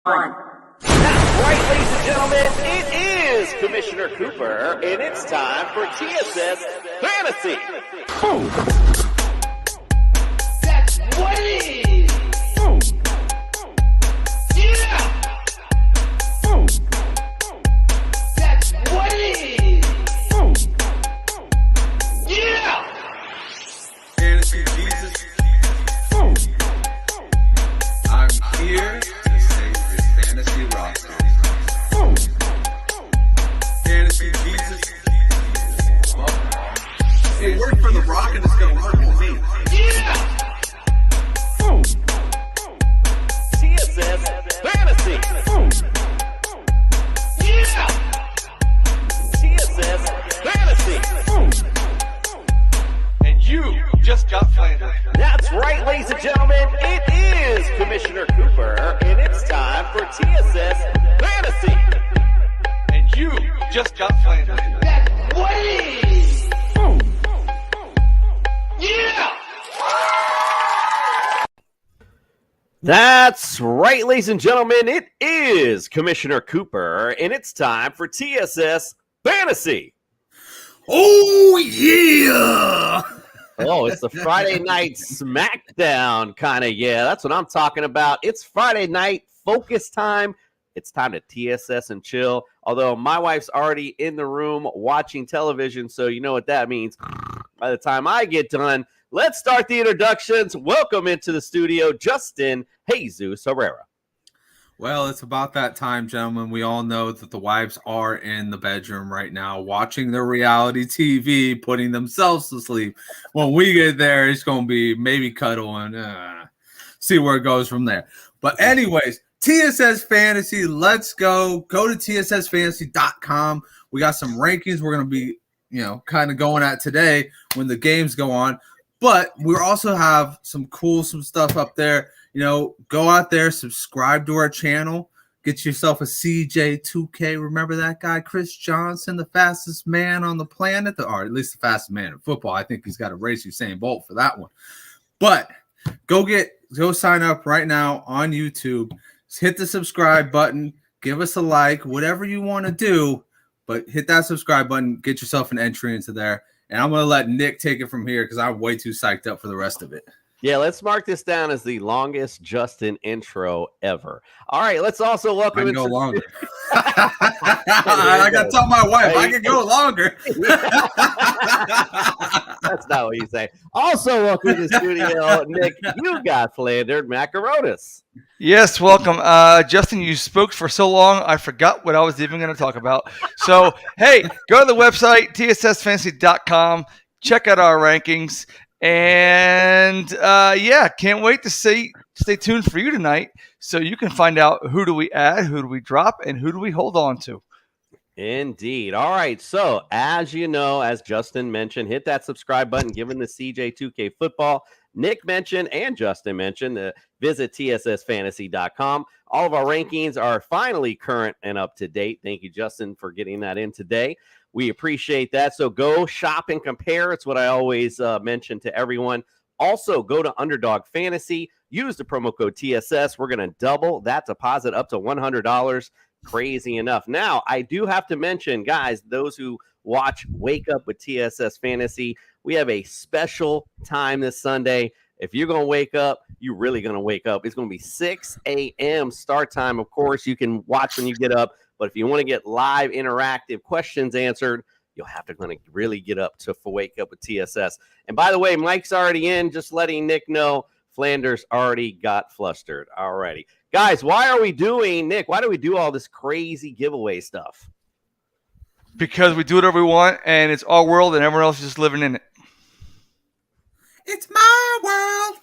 That's right, ladies and gentlemen, it is Commissioner Cooper, and it's time for TSS Fantasy. That's what it is. Yeah. That's what it is. Yeah. Fantasy Jesus. I'm here to save your fantasy roster. Fantasy Jesus. It worked for The Rock and it's going to work for me. Yeah. TSS Fantasy. Yeah. TSS Fantasy. And you just got flandered. That's right, ladies and gentlemen, it is Commissioner Cooper, and it's time for TSS Fantasy. And you just got flandered. That's what it is. Yeah. That's right, ladies and gentlemen, it is Commissioner Cooper, and it's time for TSS Fantasy. Oh, yeah! Oh, it's the Friday night SmackDown kind of, yeah, that's what I'm talking about. It's Friday night focus time. It's time to TSS and chill. Although my wife's already in the room watching television, so you know what that means. By the time I get done, let's start the introductions. Welcome into the studio, Justin Jesus Herrera. Well, it's about that time, gentlemen. We all know that the wives are in the bedroom right now watching their reality TV, putting themselves to sleep. When we get there, it's going to be maybe cuddle and see where it goes from there. But anyways, TSS Fantasy, let's go. Go to tssfantasy.com. We got some rankings we're going to be, kind of going at today when the games go on. But we also have some stuff up there. Go out there, subscribe to our channel, get yourself a CJ2K. Remember that guy, Chris Johnson, the fastest man on the planet, or at least the fastest man in football. I think he's got to race Usain Bolt for that one. But go sign up right now on YouTube. Hit the subscribe button, give us a like, whatever you want to do, but hit that subscribe button, get yourself an entry into there. And I'm going to let Nick take it from here because I'm way too psyched up for the rest of it. Yeah, let's mark this down as the longest Justin intro ever. All right, let's also welcome. I can go longer. I got to tell my wife I can go longer. That's not what you say. Also, welcome to the studio, Nick. You got flandered, Macaronis. Yes, welcome. Justin, you spoke for so long, I forgot what I was even going to talk about. So, hey, go to the website, tssfantasy.com. Check out our rankings. And, can't wait to stay tuned for you tonight so you can find out who do we add, who do we drop, and who do we hold on to. Indeed. All right. So, as you know, as Justin mentioned, hit that subscribe button, given the CJ2K football. Nick mentioned and Justin mentioned, visit tssfantasy.com. All of our rankings are finally current and up to date. Thank you, Justin, for getting that in today. We appreciate that. So go shop and compare. It's what I always mention to everyone. Also, go to Underdog Fantasy. Use the promo code TSS. We're going to double that deposit up to $100. Crazy enough. Now, I do have to mention, guys, those who watch Wake Up with TSS Fantasy, we have a special time this Sunday. If you're going to wake up, you're really going to wake up. It's going to be 6 a.m. start time. Of course, you can watch when you get up. But if you want to get live interactive questions answered, you'll have to kind of really get up to Wake Up with TSS. And by the way, Mike's already in, just letting Nick know Flanders already got flustered. All righty. Guys, why do we do all this crazy giveaway stuff? Because we do whatever we want, and it's our world, and everyone else is just living in it. It's my world.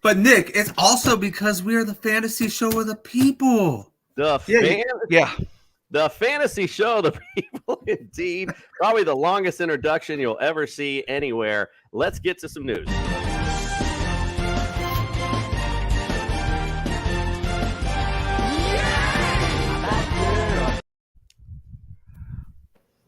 But, Nick, it's also because we are the fantasy show of the people. The fantasy show, the people, indeed. Probably the longest introduction you'll ever see anywhere. Let's get to some news.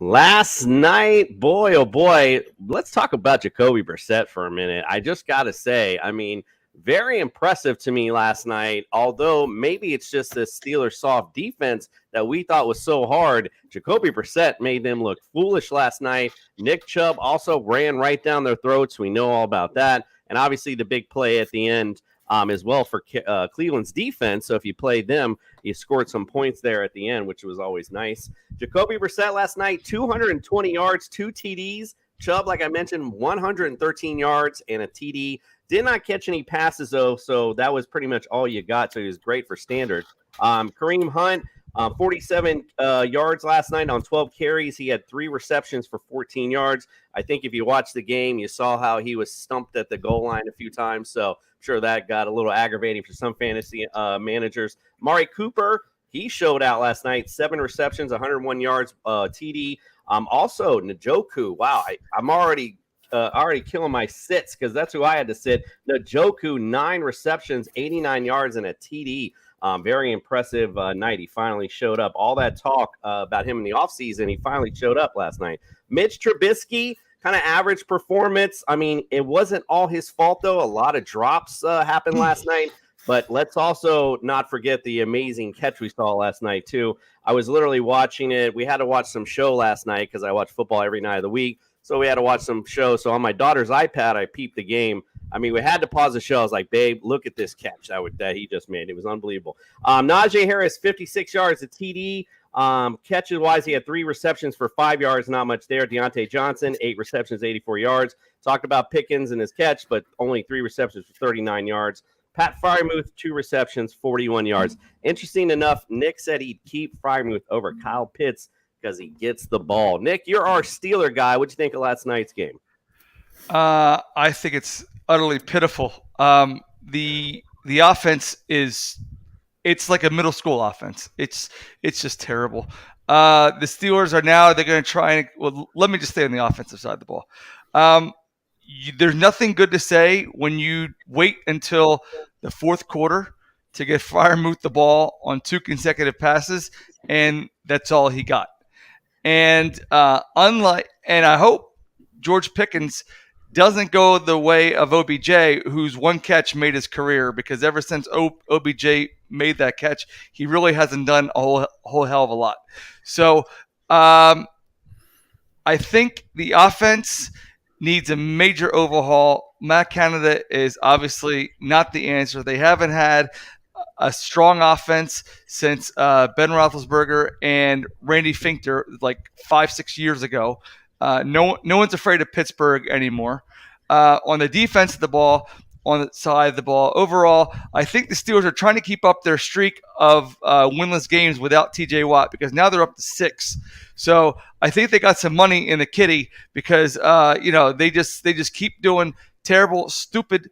Last night, boy, oh boy, let's talk about Jacoby Brissett for a minute. I just got to say, I mean, very impressive to me last night. Although maybe it's just the Steelers soft defense that we thought was so hard. Jacoby Brissett made them look foolish last night. Nick Chubb also ran right down their throats. We know all about that. And obviously the big play at the end as well for Cleveland's defense. So if you played them, you scored some points there at the end, which was always nice. Jacoby Brissett last night, 220 yards, 2 TDs. Chubb, like I mentioned, 113 yards and a TD. Did not catch any passes, though, so that was pretty much all you got. So he was great for standard. Kareem Hunt, 47 yards last night on 12 carries. He had 3 receptions for 14 yards. I think if you watched the game, you saw how he was stumped at the goal line a few times. So I'm sure that got a little aggravating for some fantasy managers. Amari Cooper, he showed out last night. 7 receptions, 101 yards, TD. Also, Njoku, wow, I'm already killing my sits because that's who I had to sit. Njoku, 9 receptions, 89 yards, and a TD. Very impressive night. He finally showed up. All that talk about him in the offseason, he finally showed up last night. Mitch Trubisky, kind of average performance. I mean, it wasn't all his fault, though. A lot of drops happened last night. But let's also not forget the amazing catch we saw last night, too. I was literally watching it. We had to watch some show last night because I watch football every night of the week. So we had to watch some show. So on my daughter's iPad, I peeped the game. I mean, we had to pause the show. I was like, babe, look at this catch that he just made. It was unbelievable. Najee Harris, 56 yards, a TD. Catches-wise, he had 3 receptions for 5 yards. Not much there. Deontay Johnson, 8 receptions, 84 yards. Talked about Pickens and his catch, but only 3 receptions for 39 yards. Pat Freiermuth, 2 receptions, 41 yards. Interesting enough, Nick said he'd keep Freiermuth over Kyle Pitts because he gets the ball. Nick, you're our Steeler guy. What'd you think of last night's game? I think it's utterly pitiful. The offense it's like a middle school offense. It's just terrible. The Steelers they're going to try and let me just stay on the offensive side of the ball. There's nothing good to say when you wait until the fourth quarter to get Freiermuth the ball on 2 consecutive passes, and that's all he got. And I hope George Pickens doesn't go the way of OBJ, whose 1 catch made his career, because ever since OBJ made that catch, he really hasn't done a whole hell of a lot. So I think the offense needs a major overhaul. Matt Canada is obviously not the answer. They haven't had a strong offense since Ben Roethlisberger and Randy Fichtner like 5-6 years ago. No one's afraid of Pittsburgh anymore. On the defense of the ball, on the side of the ball, overall, I think the Steelers are trying to keep up their streak of winless games without TJ Watt, because now they're up to 6. So I think they got some money in the kitty because they just keep doing terrible, stupid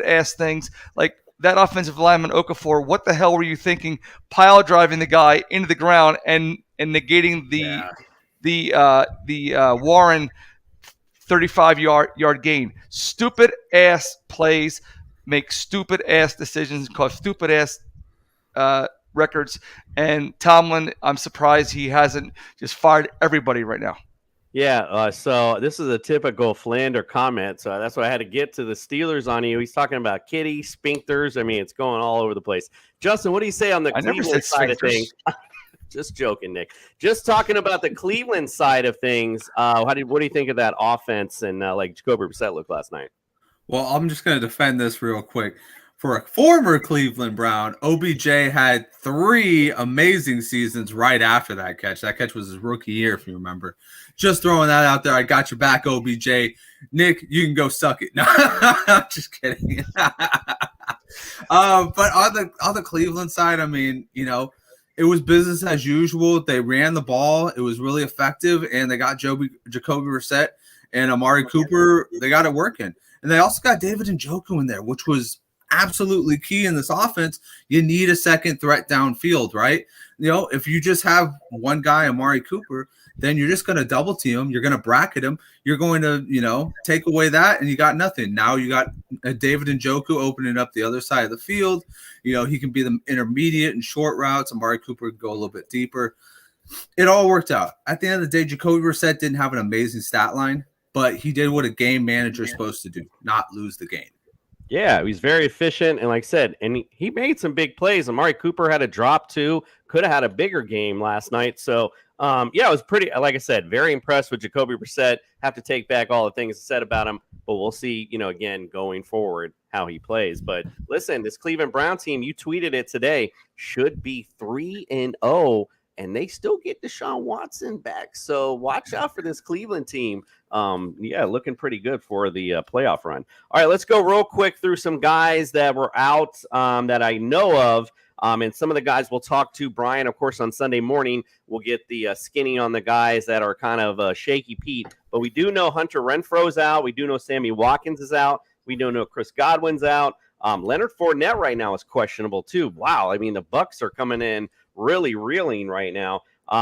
ass things like that offensive lineman Okafor. What the hell were you thinking? Pile driving the guy into the ground and negating the Warren 35-yard gain. Stupid ass plays, make stupid ass decisions, cause stupid ass records. And Tomlin, I'm surprised he hasn't just fired everybody right now. Yeah, so this is a typical Philander comment. So that's why I had to get to the Steelers on you. He's talking about kitty, sphincters. I mean, it's going all over the place. Justin, what do you say on the Cleveland side of things? Just joking, Nick. Just talking about the Cleveland side of things. What do you think of that offense and like Jacoby Brissett looked last night? Well, I'm just going to defend this real quick. For a former Cleveland Brown, OBJ had 3 amazing seasons right after that catch. That catch was his rookie year, if you remember. Just throwing that out there. I got your back, OBJ. Nick, you can go suck it. No, I'm just kidding. But on the Cleveland side, I mean, it was business as usual. They ran the ball. It was really effective, and they got Jacoby Brissett and Amari Cooper. They got it working. And they also got David Njoku in there, which was absolutely key in this offense. You need a second threat downfield, right? If you just have one guy, Amari Cooper, then you're just going to double team him. You're going to bracket him. You're going to, take away that, and you got nothing. Now you got David Njoku opening up the other side of the field. He can be the intermediate and short routes. Amari Cooper can go a little bit deeper. It all worked out. At the end of the day, Jacoby Brissett didn't have an amazing stat line, but he did what a game manager is supposed to do, not lose the game. Yeah, he's very efficient, and like I said, and he made some big plays. Amari Cooper had a drop too. Could have had a bigger game last night. So, yeah, it was pretty. Like I said, very impressed with Jacoby Brissett. Have to take back all the things I said about him, but we'll see. Again going forward how he plays. But listen, this Cleveland Brown team, you tweeted it today, should be 3-0, and they still get Deshaun Watson back. So watch out for this Cleveland team. Yeah, looking pretty good for the playoff run. All right, let's go real quick through some guys that were out that I know of. And some of the guys we'll talk to. Brian, of course, on Sunday morning, we'll get the skinny on the guys that are kind of shaky Pete. But we do know Hunter Renfro's out. We do know Sammy Watkins is out. We do know Chris Godwin's out. Leonard Fournette right now is questionable too. Wow, I mean, the Bucs are coming in really reeling right now.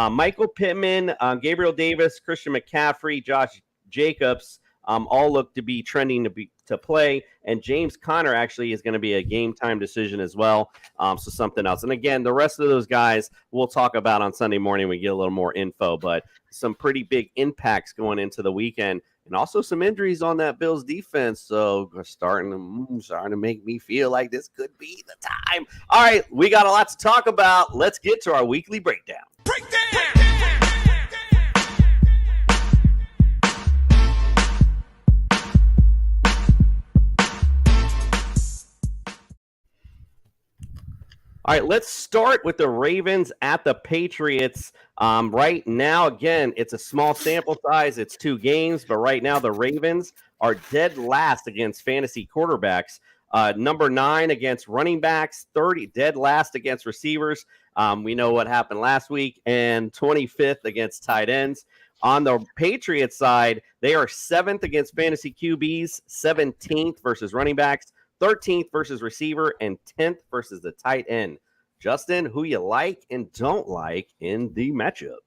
Michael Pittman, Gabriel Davis, Christian McCaffrey, Josh Jacobs, all look to be trending to play, and James Conner actually is going to be a game time decision as well. So something else. And again, the rest of those guys we'll talk about on Sunday morning. We get a little more info, but some pretty big impacts going into the weekend, and also some injuries on that Bills defense. So starting to make me feel like this could be the time. All right, we got a lot to talk about. Let's get to our weekly breakdown. All right, let's start with the Ravens at the Patriots. Right now, again, it's a small sample size. It's 2 games, but right now the Ravens are dead last against fantasy quarterbacks. Number 9 against running backs, 30 dead last against receivers. We know what happened last week, and 25th against tight ends. On the Patriots side, they are 7th against fantasy QBs, 17th versus running backs, 13th versus receiver, and 10th versus the tight end. Justin, who you like and don't like in the matchup?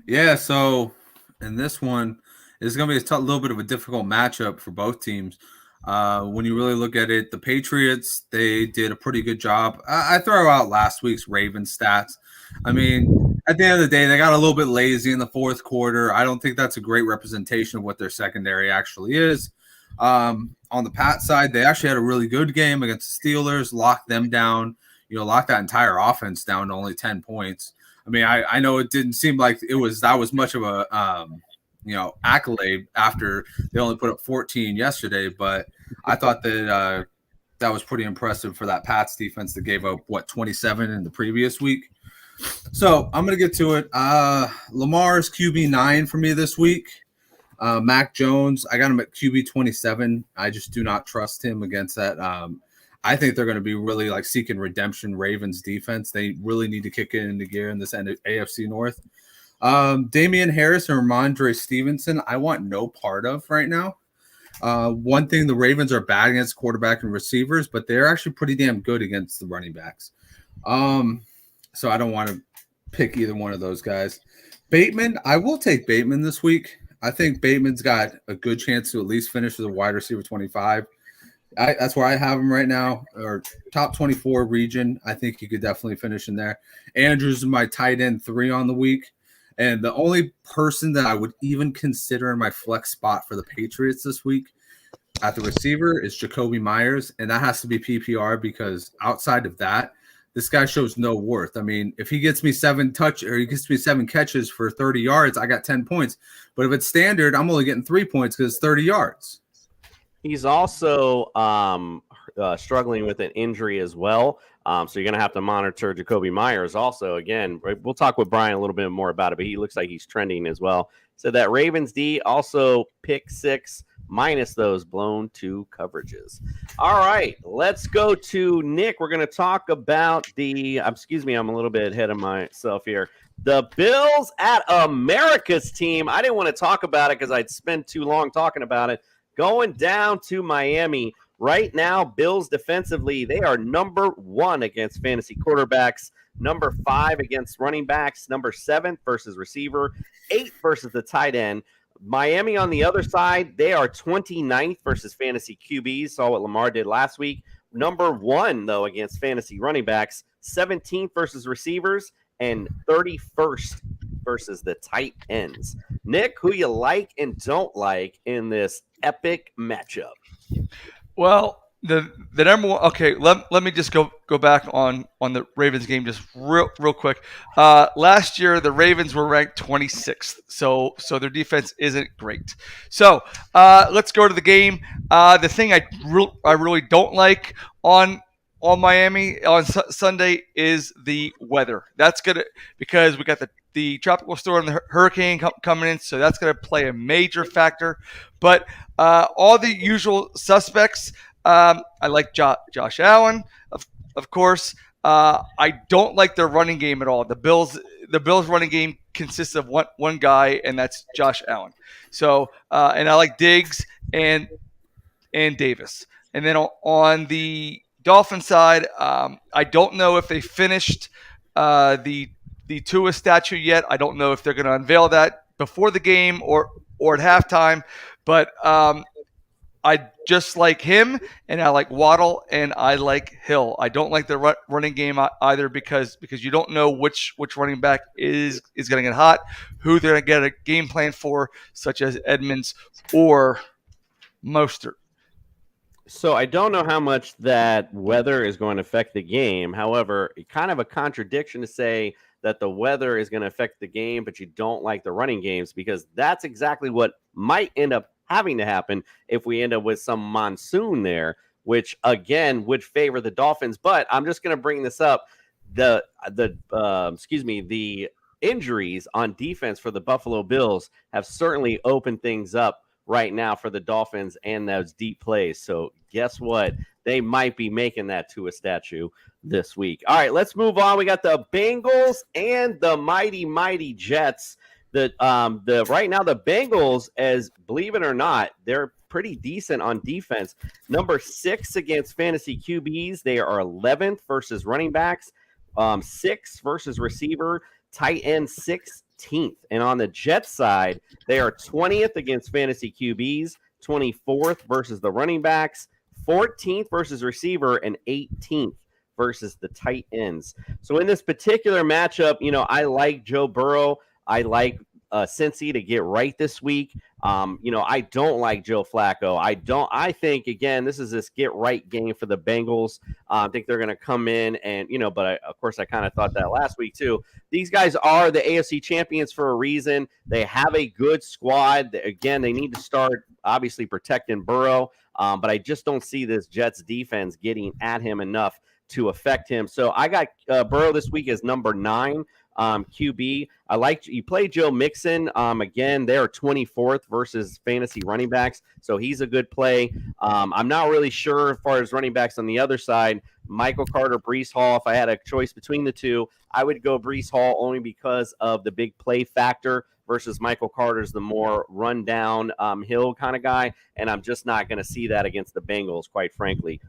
Yeah, so in this one, it's going to be a little bit of a difficult matchup for both teams. When you really look at it, the Patriots, they did a pretty good job. I throw out last week's Ravens stats. I mean, at the end of the day, they got a little bit lazy in the fourth quarter. I don't think that's a great representation of what their secondary actually is. On the Pat side, they actually had a really good game against the Steelers, locked them down, locked that entire offense down to only 10 points. I mean, I know it didn't seem like that was much of a accolade after they only put up 14 yesterday, but I thought that that was pretty impressive for that Pats defense that gave up 27 in the previous week. So I'm gonna get to it. Lamar's QB9 for me this week. Mac Jones, I got him at QB 27. I just do not trust him against that. I think they're going to be really like seeking redemption. Ravens defense, they really need to kick it into gear in this end of AFC North. Damian Harris and Ramondre Stevenson, I want no part of right now. One thing, the Ravens are bad against quarterback and receivers, but they're actually pretty damn good against the running backs. So I don't want to pick either one of those guys. Bateman, I will take Bateman this week. I think Bateman's got a good chance to at least finish as a wide receiver 25. That's where I have him right now, or top 24 region. I think he could definitely finish in there. Andrews is my tight end 3 on the week. And the only person that I would even consider in my flex spot for the Patriots this week at the receiver is Jacoby Myers. And that has to be PPR because outside of that, this guy shows no worth. I mean, if he gets me 7 catches for 30 yards, I got 10 points. But if it's standard, I'm only getting 3 points because it's 30 yards. He's also struggling with an injury as well. So you're going to have to monitor Jacoby Myers also. Again, we'll talk with Brian a little bit more about it, but he looks like he's trending as well. So that Ravens D also pick 6 minus those blown 2 coverages. All right, let's go to Nick. We're going to talk about I'm a little bit ahead of myself here. The Bills at America's team. I didn't want to talk about it because I'd spend too long talking about it. Going down to Miami. Right now, Bills defensively, they are number 1 against fantasy quarterbacks, number 5 against running backs, number 7 versus receiver, 8 versus the tight end. Miami on the other side, they are 29th versus fantasy QBs. Saw what Lamar did last week. Number 1, though, against fantasy running backs, 17th versus receivers, and 31st versus the tight ends. Nick, who you like and don't like in this epic matchup? Well, the number one. Okay, let me just go back on the Ravens game just real quick. Last year the Ravens were ranked 26th, so their defense isn't great. So let's go to the game. The thing I really don't like on Miami on Sunday is the weather. That's gonna because we got the tropical storm, the hurricane coming in, so that's gonna play a major factor. But all the usual suspects. I like Josh Allen, of course. I don't like their running game at all. The Bills' running game consists of one guy, and that's Josh Allen. So, and I like Diggs and Davis. And then on the Dolphin side, I don't know if they finished the Tua statue yet. I don't know if they're going to unveil that before the game or at halftime. But I just like him, and I like Waddle, and I like Hill. I don't like the running game either because you don't know which running back is going to get hot, who they're going to get a game plan for, such as Edmonds or Mostert. So I don't know how much that weather is going to affect the game. However, kind of a contradiction to say that the weather is going to affect the game, but you don't like the running games, because that's exactly what might end up having to happen if we end up with some monsoon there, which again would favor the Dolphins. But I'm just going to bring this up. The injuries on defense for the Buffalo Bills have certainly opened things up right now for the Dolphins and those deep plays. So guess what? They might be making that to a statue this week. All right, let's move on. We got the Bengals and the mighty Jets. Right now the Bengals, as believe it or not, they're pretty decent on defense. Number 6 against fantasy QBs. They are 11th versus running backs, 6th versus receiver, tight end 16th. And on the Jets side, they are 20th against fantasy QBs, 24th versus the running backs, 14th versus receiver, and 18th versus the tight ends. So in this particular matchup, I like Joe Burrow. I like Cincy to get right this week. I don't like Joe Flacco. I think, again, this is this get right game for the Bengals. I think they're going to come in and, of course I kind of thought that last week too. These guys are the AFC champions for a reason. They have a good squad. Again, they need to start obviously protecting Burrow. But I just don't see this Jets defense getting at him enough to affect him. So I got Burrow this week as number 9. QB. I like you play Joe Mixon. Again, they're 24th versus fantasy running backs, so he's a good play. I'm not really sure as far as running backs on the other side. Michael Carter, Breece Hall. If I had a choice between the two, I would go Breece Hall only because of the big play factor versus Michael Carter's the more run down hill kind of guy, and I'm just not going to see that against the Bengals, quite frankly.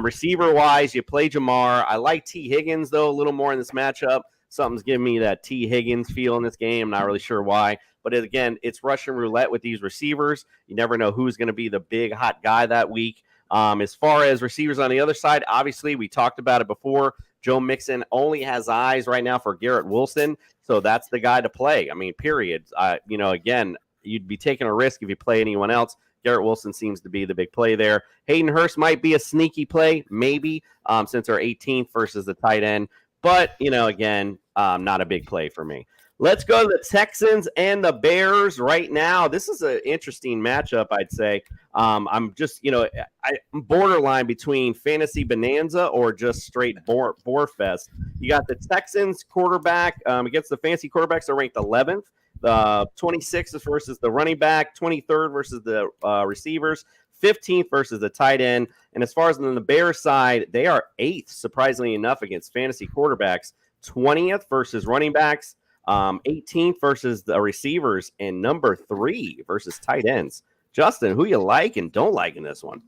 Receiver wise, you play Jamar. I like T. Higgins though a little more in this matchup. Something's giving me that T. Higgins feel in this game. Not really sure why. But again, it's Russian roulette with these receivers. You never know who's going to be the big hot guy that week. As far as receivers on the other side, obviously, we talked about it before. Joe Mixon only has eyes right now for Garrett Wilson. So that's the guy to play. I mean, period. Again, you'd be taking a risk if you play anyone else. Garrett Wilson seems to be the big play there. Hayden Hurst might be a sneaky play, maybe, since they're 18th versus the tight end. But, again, not a big play for me. Let's go to the Texans and the Bears right now. This is an interesting matchup, I'd say. I'm just, I'm borderline between fantasy bonanza or just straight bore fest. You got the Texans quarterback against the fantasy quarterbacks. They're ranked 11th. 26th versus the running back, 23rd versus the receivers, 15th versus the tight end. And as far as on the Bears side, they are 8th, surprisingly enough, against fantasy quarterbacks, 20th versus running backs, 18th versus the receivers, and number 3 versus tight ends. Justin, who you like and don't like in this one?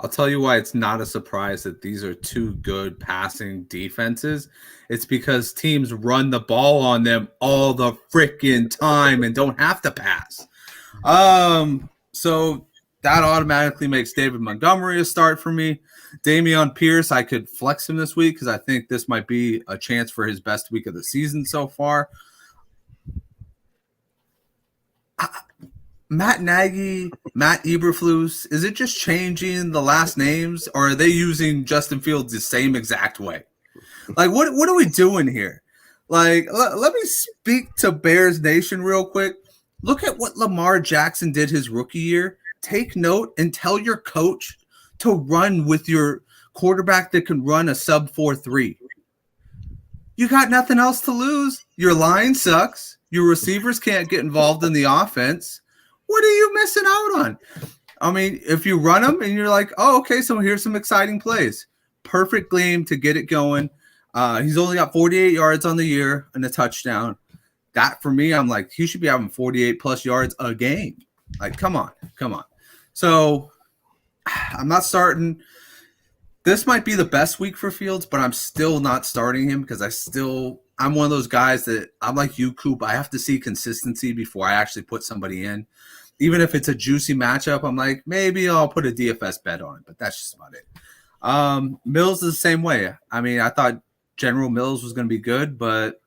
I'll tell you why it's not a surprise that these are two good passing defenses. It's because teams run the ball on them all the freaking time and don't have to pass. So that automatically makes David Montgomery a start for me. Dameon Pierce, I could flex him this week because I think this might be a chance for his best week of the season so far. Matt Nagy, Matt Eberflus, is it just changing the last names, or are they using Justin Fields the same exact way? Like, what are we doing here? Like, let me speak to Bears Nation real quick. Look at what Lamar Jackson did his rookie year. Take note and tell your coach to run with your quarterback that can run a sub 4.3. You got nothing else to lose. Your line sucks. Your receivers can't get involved in the offense. What are you missing out on? I mean, if you run them and you're like, oh, okay, so here's some exciting plays. Perfect game to get it going. He's only got 48 yards on the year and a touchdown. That, for me, I'm like, he should be having 48-plus yards a game. Like, come on. So I'm not starting. This might be the best week for Fields, but I'm still not starting him because I'm one of those guys that I'm like you, Coop. I have to see consistency before I actually put somebody in. Even if it's a juicy matchup, I'm like, maybe I'll put a DFS bet on it, but that's just about it. Mills is the same way. I mean, I thought General Mills was going to be good, but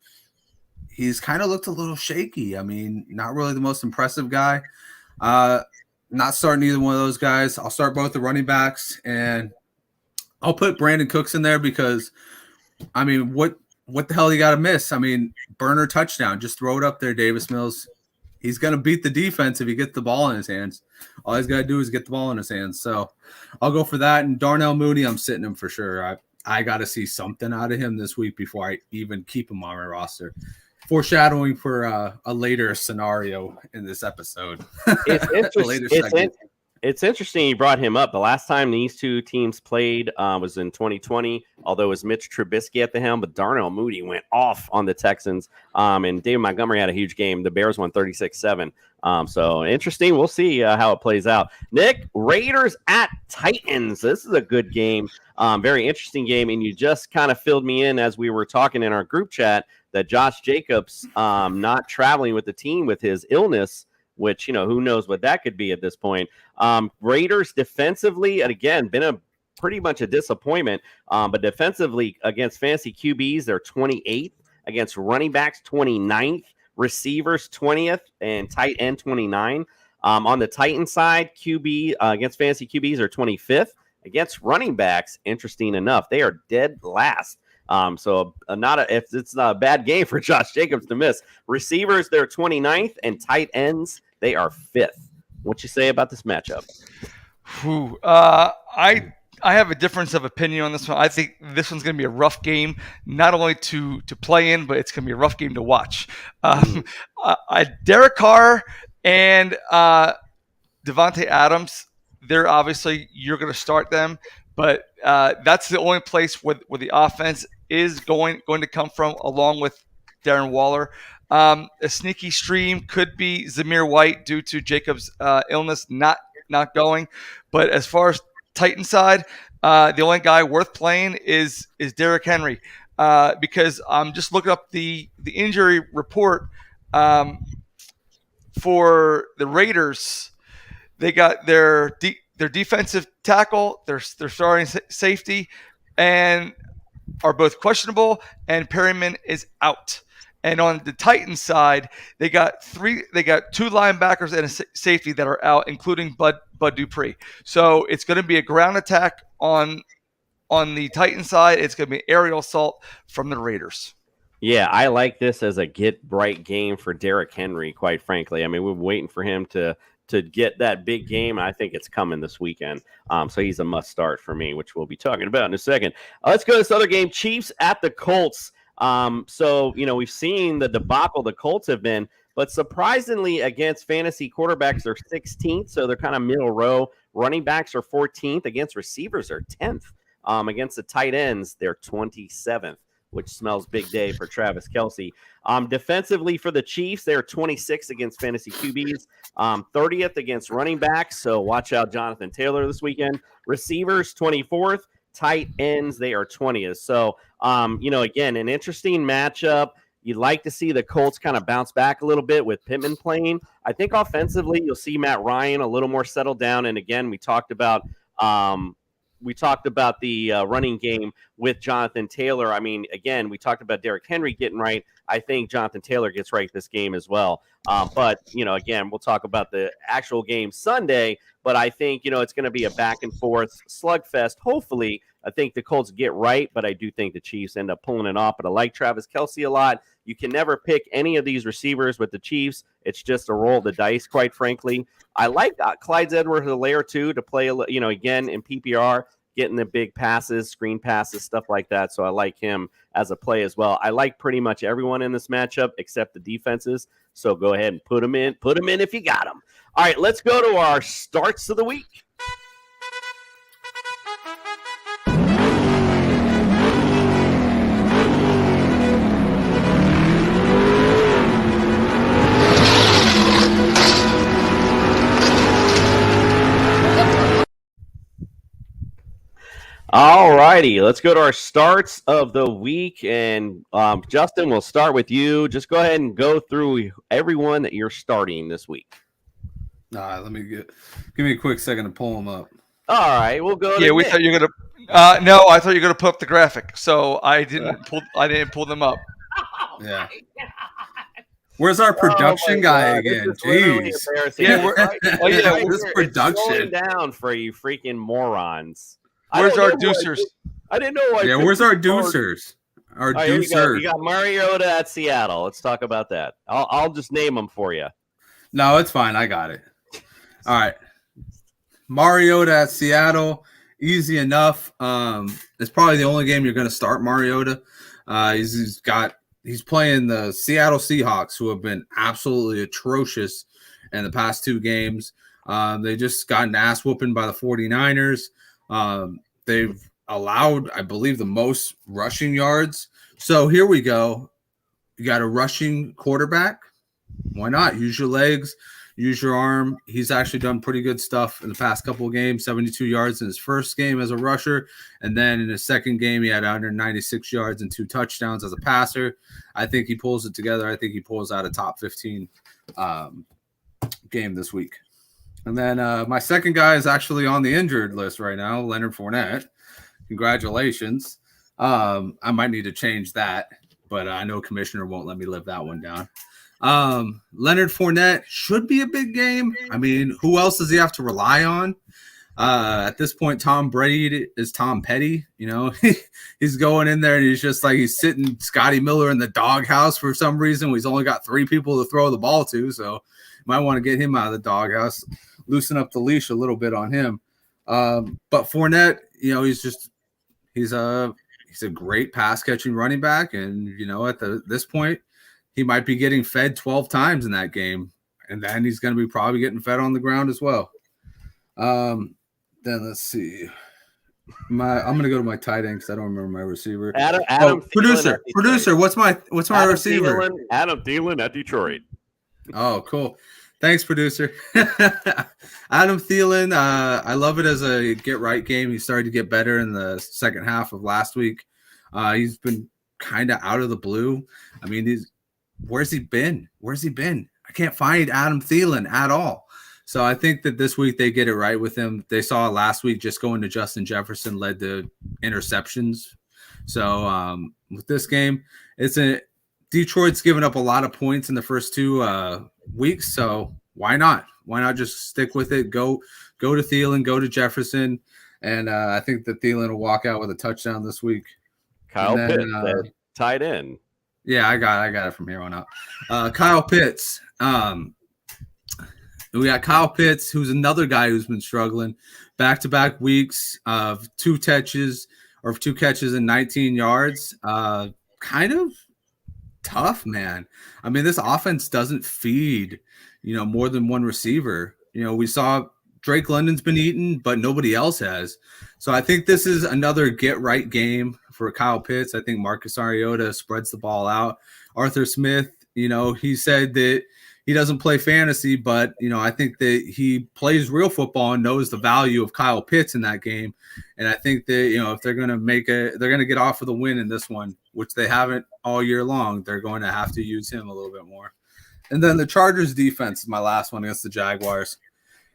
he's kind of looked a little shaky. I mean, not really the most impressive guy. Not starting either one of those guys. I'll start both the running backs, and I'll put Brandon Cooks in there because, I mean, what the hell you got to miss? I mean, burner touchdown. Just throw it up there, Davis Mills. He's going to beat the defense if he gets the ball in his hands. All he's got to do is get the ball in his hands. So I'll go for that. And Darnell Mooney, I'm sitting him for sure. I got to see something out of him this week before I even keep him on my roster. Foreshadowing for a later scenario in this episode. It's interesting you brought him up. The last time these two teams played was in 2020, although it was Mitch Trubisky at the helm, but Darnell Mooney went off on the Texans, and David Montgomery had a huge game. The Bears won 36-7. So interesting. We'll see how it plays out. Nick, Raiders at Titans. This is a good game. Very interesting game, and you just kind of filled me in as we were talking in our group chat that Josh Jacobs not traveling with the team with his illness, which, who knows what that could be at this point. Raiders defensively, and again, been pretty much a disappointment, but defensively against fantasy QBs, they're 28th, against running backs, 29th, receivers, 20th, and tight end, 29. On the Titan side, QB against fantasy QBs are 25th. Against running backs, interesting enough, they are dead last. So it's not a bad game for Josh Jacobs to miss. Receivers, they're 29th, and tight ends, they are 5th. What you say about this matchup? I have a difference of opinion on this one. I think this one's going to be a rough game, not only to play in, but it's going to be a rough game to watch. Derek Carr and Devontae Adams, they're obviously, you're going to start them, but that's the only place where the offense is going to come from, along with Darren Waller. A sneaky stream could be Zamir White due to Jacobs' illness not going. But as far as Titan side, the only guy worth playing is Derrick Henry, because I'm just looking up the injury report for the Raiders. They got their defensive tackle, their starting safety, and are both questionable, and Perryman is out. And on the Titans side, they got two linebackers and a safety that are out, including Bud Dupree. So it's going to be a ground attack on the Titans side. It's going to be aerial assault from the Raiders. Yeah, I like this as a get-right game for Derrick Henry, quite frankly. I mean, we're waiting for him to get that big game. I think it's coming this weekend. So he's a must-start for me, which we'll be talking about in a second. Let's go to this other game, Chiefs at the Colts. So, we've seen the debacle the Colts have been, but surprisingly against fantasy quarterbacks, they're 16th, so they're kind of middle row. Running backs are 14th. Against receivers, they're 10th. Against the tight ends, they're 27th. Which smells big day for Travis Kelce. Defensively for the Chiefs, they're 26th against fantasy QBs, 30th against running backs. So watch out, Jonathan Taylor this weekend. Receivers, 24th. Tight ends, they are 20th. So, again, an interesting matchup. You'd like to see the Colts kind of bounce back a little bit with Pittman playing. I think offensively, you'll see Matt Ryan a little more settled down. And again, we talked about we talked about the running game with Jonathan Taylor. I mean, again, we talked about Derrick Henry getting right. I think Jonathan Taylor gets right this game as well. But, again, we'll talk about the actual game Sunday. But I think, it's going to be a back and forth slugfest. Hopefully, I think the Colts get right, but I do think the Chiefs end up pulling it off. But I like Travis Kelce a lot. You can never pick any of these receivers with the Chiefs. It's just a roll of the dice, quite frankly. I like Clyde Edwards-Helaire too to play, again in PPR, getting the big passes, screen passes, stuff like that. So I like him as a play as well. I like pretty much everyone in this matchup except the defenses. So go ahead and put them in. Put them in if you got them. All right, let's go to our starts of the week. All righty, let's go to our starts of the week. And Justin, we'll start with you. Just go ahead and go through everyone that you're starting this week. Let me give me a quick second to pull them up. All right, we'll go. Yeah, we Nick. thought you were gonna. No, I thought you were gonna put up the graphic, so I didn't pull them up. Yeah. Where's our production guy again? Jeez. Yeah, this production. Slowing down for you freaking morons. Where's our deucers? I didn't know. Yeah, where's our deucers? Our deucer. You got Mariota at Seattle. Let's talk about that. I'll just name them for you. No, it's fine. I got it. All right. Mariota at Seattle. Easy enough. It's probably the only game you're going to start Mariota. He's playing the Seattle Seahawks, who have been absolutely atrocious in the past 2 games. They just got an ass whooping by the 49ers. They've allowed, I believe, the most rushing yards. So here we go. You got a rushing quarterback. Why not? Use your legs, use your arm. He's actually done pretty good stuff in the past couple of games, 72 yards in his first game as a rusher. And then in his second game, he had 196 yards and 2 touchdowns as a passer. I think he pulls it together. I think he pulls out a top 15 game this week. And then my second guy is actually on the injured list right now, Leonard Fournette. Congratulations. I might need to change that, but I know Commissioner won't let me live that one down. Leonard Fournette should be a big game. I mean, who else does he have to rely on? At this point, Tom Brady is Tom Petty. He's going in there and he's just like he's sitting Scotty Miller in the doghouse for some reason. He's only got 3 people to throw the ball to, so you might want to get him out of the doghouse, loosen up the leash a little bit on him. But Fournette, he's a great pass catching running back, and at this point, he might be getting fed 12 times in that game, and then he's going to be probably getting fed on the ground as well. Then let's see. I'm going to go to my tight end because I don't remember my receiver. Adam producer. What's my Adam receiver? Adam Thielen at Detroit. Oh, cool. Thanks, producer. Adam Thielen, I love it as a get-right game. He started to get better in the second half of last week. He's been kind of out of the blue. I mean, where's he been? I can't find Adam Thielen at all. So I think that this week they get it right with him. They saw last week just going to Justin Jefferson led to interceptions. So with this game, Detroit's given up a lot of points in the first 2 weeks. So why not? Why not just stick with it? Go to Thielen, go to Jefferson. And I think that Thielen will walk out with a touchdown this week. Kyle Pitts, tight end. Yeah, I got it from here on out. Kyle Pitts. We got Kyle Pitts, who's another guy who's been struggling. Back-to-back weeks of 2 catches and 19 yards. Kind of tough, man. I mean, this offense doesn't feed, more than one receiver. We saw Drake London's been eaten, but nobody else has. So I think this is another get-right game for Kyle Pitts. I think Marcus Mariota spreads the ball out. Arthur Smith, he said that he doesn't play fantasy, but, I think that he plays real football and knows the value of Kyle Pitts in that game. And I think that, if they're going to they're going to get off with a win in this one, which they haven't all year long, they're going to have to use him a little bit more. And then the Chargers defense is my last one against the Jaguars.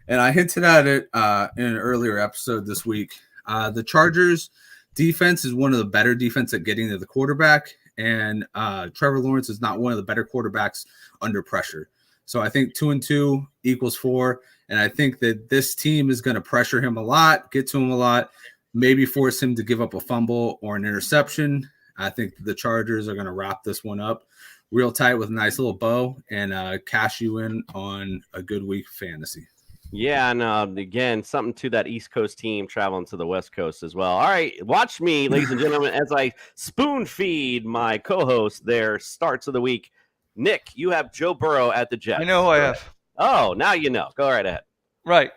And I hinted at it in an earlier episode this week. The Chargers defense is one of the better defense at getting to the quarterback, and Trevor Lawrence is not one of the better quarterbacks under pressure. So I think 2-2 equals 4, and I think that this team is going to pressure him a lot, get to him a lot, maybe force him to give up a fumble or an interception. I think the Chargers are going to wrap this one up real tight with a nice little bow and cash you in on a good week of fantasy. Yeah, and again, something to that East Coast team traveling to the West Coast as well. All right, watch me, ladies and gentlemen, as I spoon feed my co-host their starts of the week. Nick, you have Joe Burrow at the Jets. I know who I have. Oh, now you know. Go right ahead. Right.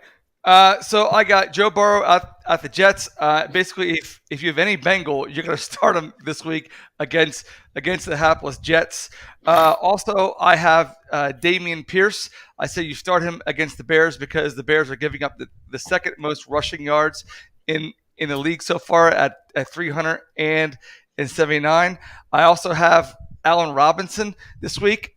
So I got Joe Burrow at the Jets. Basically, if you have any Bengal, you're going to start him this week against the hapless Jets. Also, I have Damian Pierce. I say you start him against the Bears because the Bears are giving up the second most rushing yards in the league so far at 379. I also have Allen Robinson this week.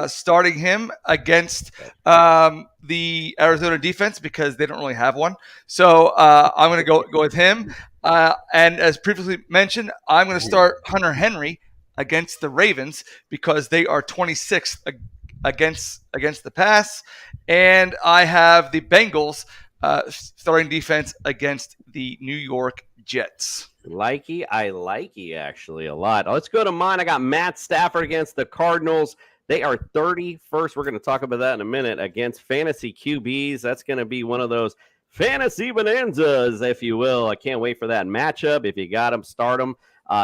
Starting him against the Arizona defense because they don't really have one. So I'm going to go with him. And as previously mentioned, I'm going to start Hunter Henry against the Ravens because they are 26th against the pass. And I have the Bengals starting defense against the New York Jets. I likey actually a lot. Let's go to mine. I got Matt Stafford against the Cardinals. They are 31st. We're going to talk about that in a minute against fantasy QBs. That's going to be one of those fantasy bonanzas, if you will. I can't wait for that matchup. If you got them, start them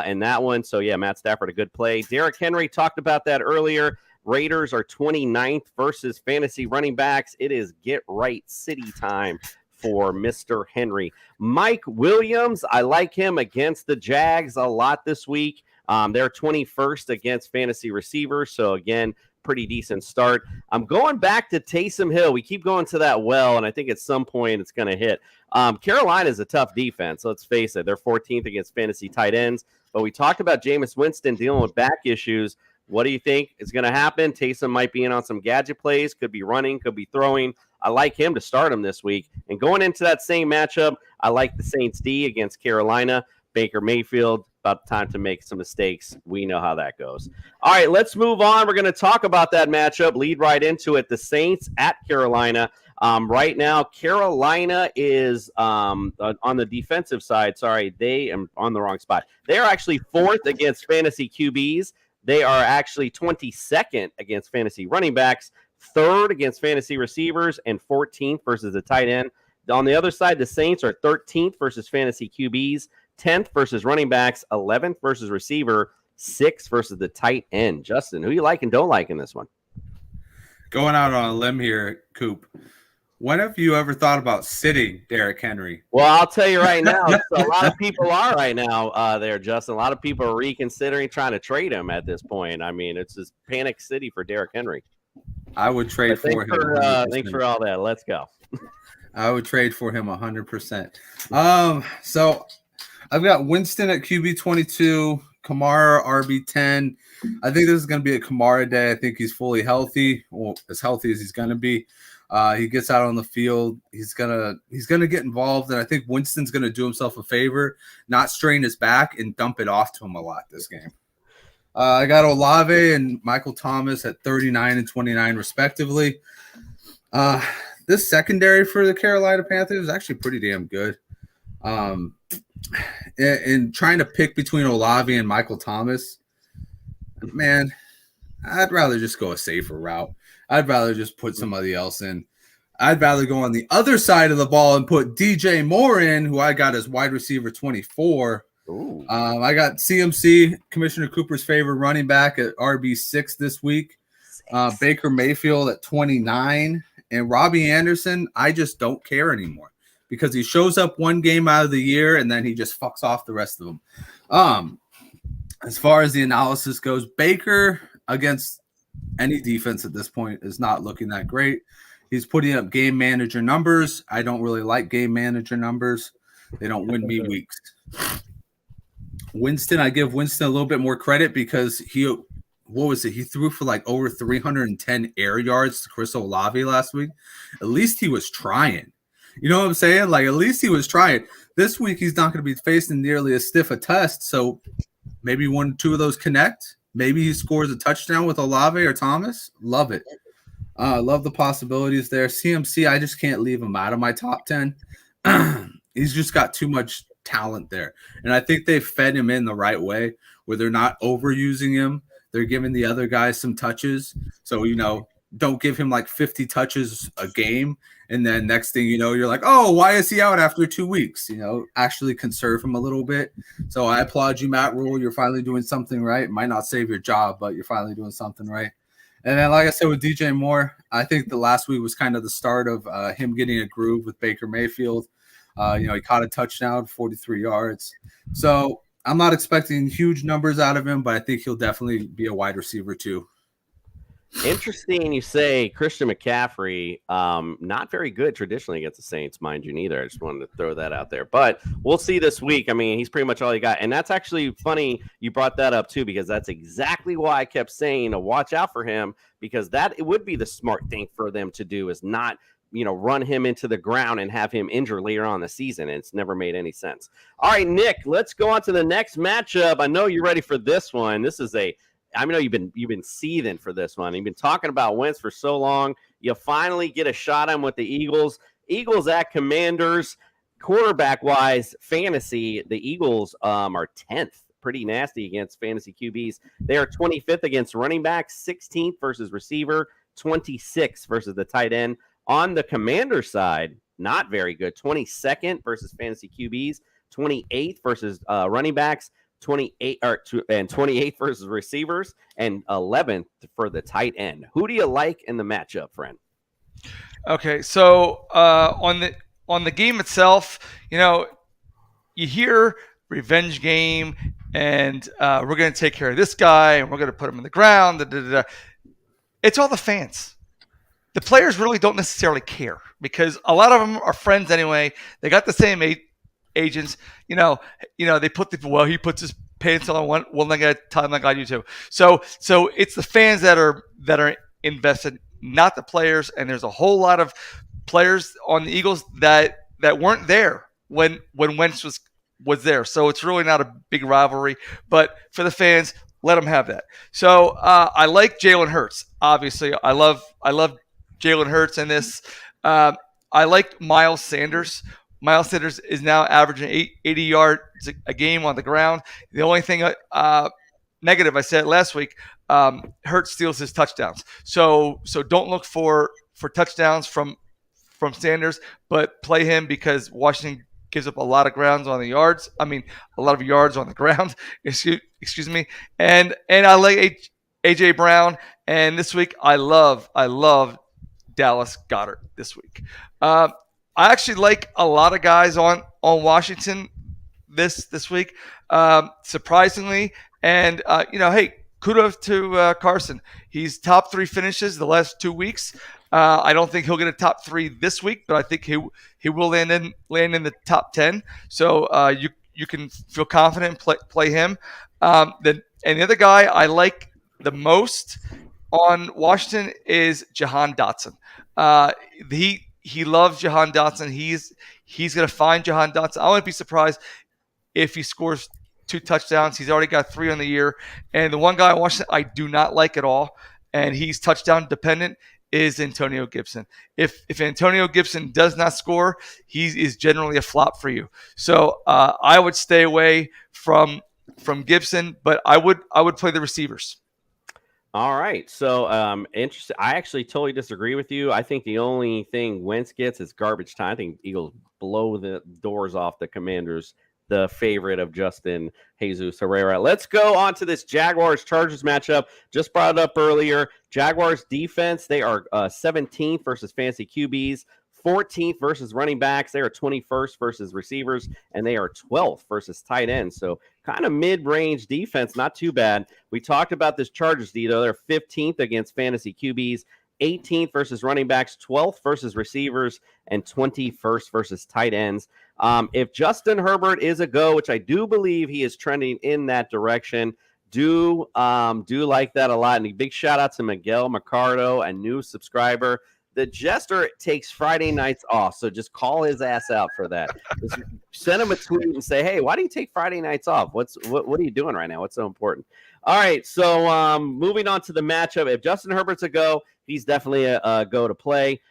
in that one. So, yeah, Matt Stafford, a good play. Derrick Henry talked about that earlier. Raiders are 29th versus fantasy running backs. It is get right city time for Mr. Henry. Mike Williams, I like him against the Jags a lot this week. They're 21st against fantasy receivers. So, again, pretty decent start. I'm going back to Taysom Hill. We keep going to that well, and I think at some point it's going to hit. Carolina is a tough defense. Let's face it. They're 14th against fantasy tight ends. But we talked about Jameis Winston dealing with back issues. What do you think is going to happen? Taysom might be in on some gadget plays. Could be running, could be throwing. I like him to start him this week. And going into that same matchup, I like the Saints D against Carolina. Baker Mayfield, about time to make some mistakes. We know how that goes. All right, let's move on. We're going to talk about that matchup, lead right into it. The Saints at Carolina. Right now, Carolina is on the defensive side. Sorry, they am on the wrong spot. They are actually 4th against fantasy QBs. They are actually 22nd against fantasy running backs, 3rd against fantasy receivers, and 14th versus the tight end. On the other side, the Saints are 13th versus fantasy QBs, 10th versus running backs, 11th versus receiver, 6th versus the tight end. Justin, who you like and don't like in this one? Going out on a limb here, Coop. When have you ever thought about sitting Derrick Henry? Well, I'll tell you right now, a lot of people are right now there, Justin. A lot of people are reconsidering trying to trade him at this point. I mean, it's just panic city for Derrick Henry. I would trade for him. Thanks for all that. Let's go. I would trade for him 100%. So I've got Winston at QB 22, Kamara RB 10. I think this is going to be a Kamara day. I think he's fully healthy, well, as healthy as he's going to be. He gets out on the field. He's gonna get involved, and I think Winston's gonna do himself a favor, not strain his back and dump it off to him a lot this game. I got Olave and Michael Thomas at 39 and 29 respectively. This secondary for the Carolina Panthers is actually pretty damn good. And trying to pick between Olave and Michael Thomas, man, I'd rather just go a safer route. I'd rather just put somebody else in. I'd rather go on the other side of the ball and put DJ Moore in, who I got as wide receiver 24. I got CMC, Commissioner Cooper's favorite running back, at RB6 this week. Baker Mayfield at 29. And Robbie Anderson, I just don't care anymore because he shows up one game out of the year and then he just fucks off the rest of them. As far as the analysis goes, Baker against any defense at this point is not looking that great. He's putting up game manager numbers. I don't really like game manager numbers. They don't win me weeks. Winston, I give Winston a little bit more credit because he threw for like over 310 air yards to Chris Olave last week. At least he was trying. You know what I'm saying? Like, at least he was trying. This week, he's not going to be facing nearly as stiff a test. So maybe 1 or 2 of those connect. Maybe he scores a touchdown with Olave or Thomas. Love it. Love the possibilities there. CMC, I just can't leave him out of my top 10. He's just got too much talent there. And I think they fed him in the right way where they're not overusing him. They're giving the other guys some touches. So, don't give him like 50 touches a game. And then next thing you know, you're like, oh, why is he out after 2 weeks? Actually conserve him a little bit. So I applaud you, Matt Rule. You're finally doing something right. Might not save your job, but you're finally doing something right. And then, like I said, with DJ Moore, I think the last week was kind of the start of him getting a groove with Baker Mayfield. He caught a touchdown, 43 yards. So I'm not expecting huge numbers out of him, but I think he'll definitely be a wide receiver too. Interesting you say Christian McCaffrey, not very good traditionally against the Saints, mind you, neither. I just wanted to throw that out there. But we'll see this week. I mean, he's pretty much all you got. And that's actually funny you brought that up too, because that's exactly why I kept saying to watch out for him, because it would be the smart thing for them to do is not run him into the ground and have him injured later on in the season. And it's never made any sense. All right, Nick, let's go on to the next matchup. I know you're ready for this one. This is I know you've been seething for this one. You've been talking about Wentz for so long. You finally get a shot at him with the Eagles. Eagles at Commanders. Quarterback-wise, fantasy, the Eagles are 10th. Pretty nasty against fantasy QBs. They are 25th against running backs, 16th versus receiver, 26th versus the tight end. On the Commander side, not very good. 22nd versus fantasy QBs, 28th versus running backs, 28th versus receivers, and 11th for the tight end. Who do you like in the matchup, friend? Okay, so on the game itself, you hear revenge game, and we're going to take care of this guy, and we're going to put him in the ground. It's all the fans. The players really don't necessarily care because a lot of them are friends anyway. They got the same agents. They put he puts his pants on one. Well, I got to tell him I got you too. So it's the fans that are invested, not the players. And there's a whole lot of players on the Eagles that weren't there when Wentz was there. So it's really not a big rivalry. But for the fans, let them have that. So I like Jalen Hurts. Obviously, I love Jalen Hurts in this. I like Miles Sanders. Miles Sanders is now averaging 80 yards a game on the ground. The only thing negative I said last week, Hurts steals his touchdowns. So don't look for touchdowns from Sanders, but play him because Washington gives up a lot of grounds on the yards. I mean, a lot of yards on the ground. Excuse me. And I like AJ Brown. And this week I love Dallas Goedert this week. I actually like a lot of guys on Washington this week, surprisingly. And, hey, kudos to Carson. He's top 3 finishes the last 2 weeks. I don't think he'll get a top 3 this week, but I think he will land in the top 10. So you can feel confident and play him. And the other guy I like the most on Washington is Jahan Dotson. He loves Jahan Dotson. He's going to find Jahan Dotson. I wouldn't be surprised if he scores 2 touchdowns. He's already got 3 on the year. And the one guy on Washington I do not like at all, and he's touchdown dependent, is Antonio Gibson. If Antonio Gibson does not score, he is generally a flop for you. So I would stay away from Gibson, but I would play the receivers. All right. So interesting. I actually totally disagree with you. I think the only thing Wentz gets is garbage time. I think Eagles blow the doors off the Commanders, the favorite of Justin Jesus Herrera. Let's go on to this Jaguars-Chargers matchup. Just brought it up earlier. Jaguars defense, they are 17th versus fantasy QBs, 14th versus running backs. They are 21st versus receivers, and they are 12th versus tight ends. So kind of mid-range defense, not too bad. We talked about this Chargers D, though. They're 15th against fantasy QBs, 18th versus running backs, 12th versus receivers, and 21st versus tight ends. If Justin Herbert is a go, which I do believe he is trending in that direction, do like that a lot. And a big shout out to Miguel Mercado, a new subscriber. The Jester takes Friday nights off, so just call his ass out for that. Just send him a tweet and say, "Hey, why do you take Friday nights off? What are you doing right now? What's so important?" All right, so moving on to the matchup. If Justin Herbert's a go, he's definitely a go to play.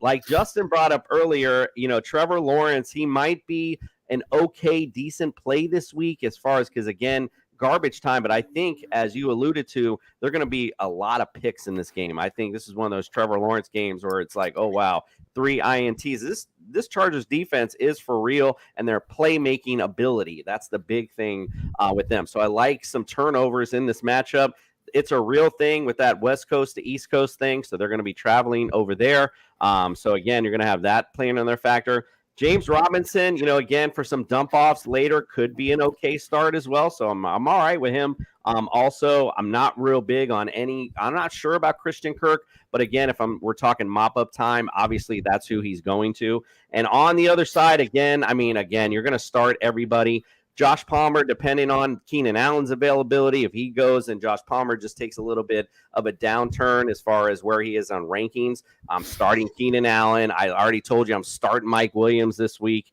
Like Justin brought up earlier, Trevor Lawrence, he might be an okay, decent play this week as far as because again, garbage time. But I think, as you alluded to, there are going to be a lot of picks in this game. I think this is one of those Trevor Lawrence games where it's like, oh wow, 3 INTs. This Chargers defense is for real, and their playmaking ability. That's the big thing with them. So I like some turnovers in this matchup. It's a real thing with that West Coast to East Coast thing. So they're going to be traveling over there. So again, you're going to have that playing on their factor. James Robinson, again, for some dump offs later could be an okay start as well. So I'm all right with him. Also, I'm not real big on I'm not sure about Christian Kirk, but again, if we're talking mop up time, obviously that's who he's going to. And on the other side, again, you're going to start everybody. Josh Palmer, depending on Keenan Allen's availability, if he goes and Josh Palmer just takes a little bit of a downturn as far as where he is on rankings, I'm starting Keenan Allen. I already told you I'm starting Mike Williams this week.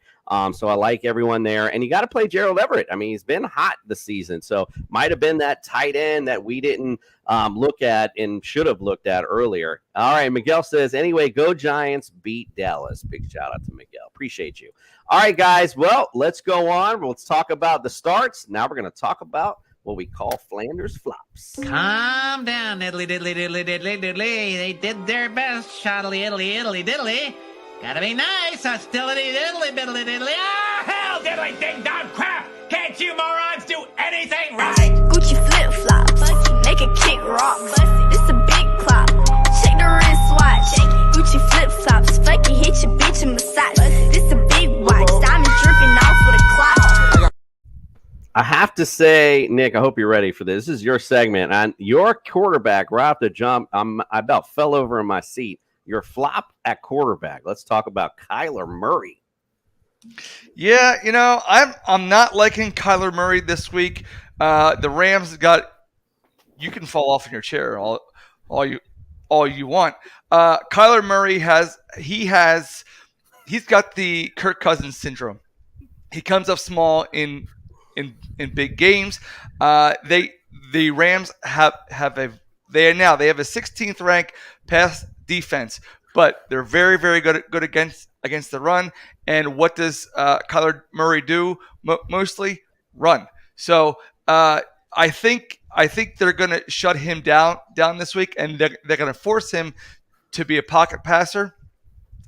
So I like everyone there. And you got to play Gerald Everett. He's been hot this season. So might have been that tight end that we didn't look at and should have looked at earlier. All right, Miguel says, anyway, go Giants, beat Dallas. Big shout out to Miguel. Appreciate you. All right, guys. Well, let's go on. Let's talk about the starts. Now we're going to talk about what we call Flanders flops. Calm down, diddly, diddly, diddly, diddly, diddly. They did their best, shoddily, iddly, iddly, diddly. Gotta be nice, hostility, diddly, biddly, diddly. Ah, hell, diddly, ding, dong, crap. Can't you morons do anything right? Gucci flip-flops, make a kick rock. This a big plop. Check the wristwatch. Gucci flip-flops, fuck it, hit your bitch and massage. This a big watch, diamonds dripping off with a clock. I have to say, Nick, I hope you're ready for this. This is your segment. And your quarterback, right off the jump, I about fell over in my seat. Your flop at quarterback. Let's talk about Kyler Murray. Yeah, I'm not liking Kyler Murray this week. The Rams you can fall off in your chair all you want. Kyler Murray he's got the Kirk Cousins syndrome. He comes up small in big games. The Rams have a 16th ranked pass defense, but they're very, very good against the run. And what does Kyler Murray do? Mostly run. So I think they're going to shut him down this week, and they're going to force him to be a pocket passer.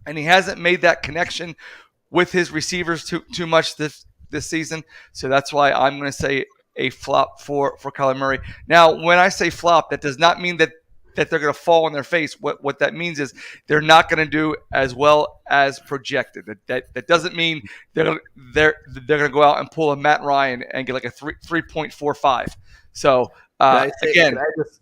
And he hasn't made that connection with his receivers too much this season. So that's why I'm going to say a flop for Kyler Murray. Now, when I say flop, that does not mean that they're going to fall on their face. What that means is they're not going to do as well as projected. That doesn't mean they're going to go out and pull a Matt Ryan and get like a 3.45. So Can again,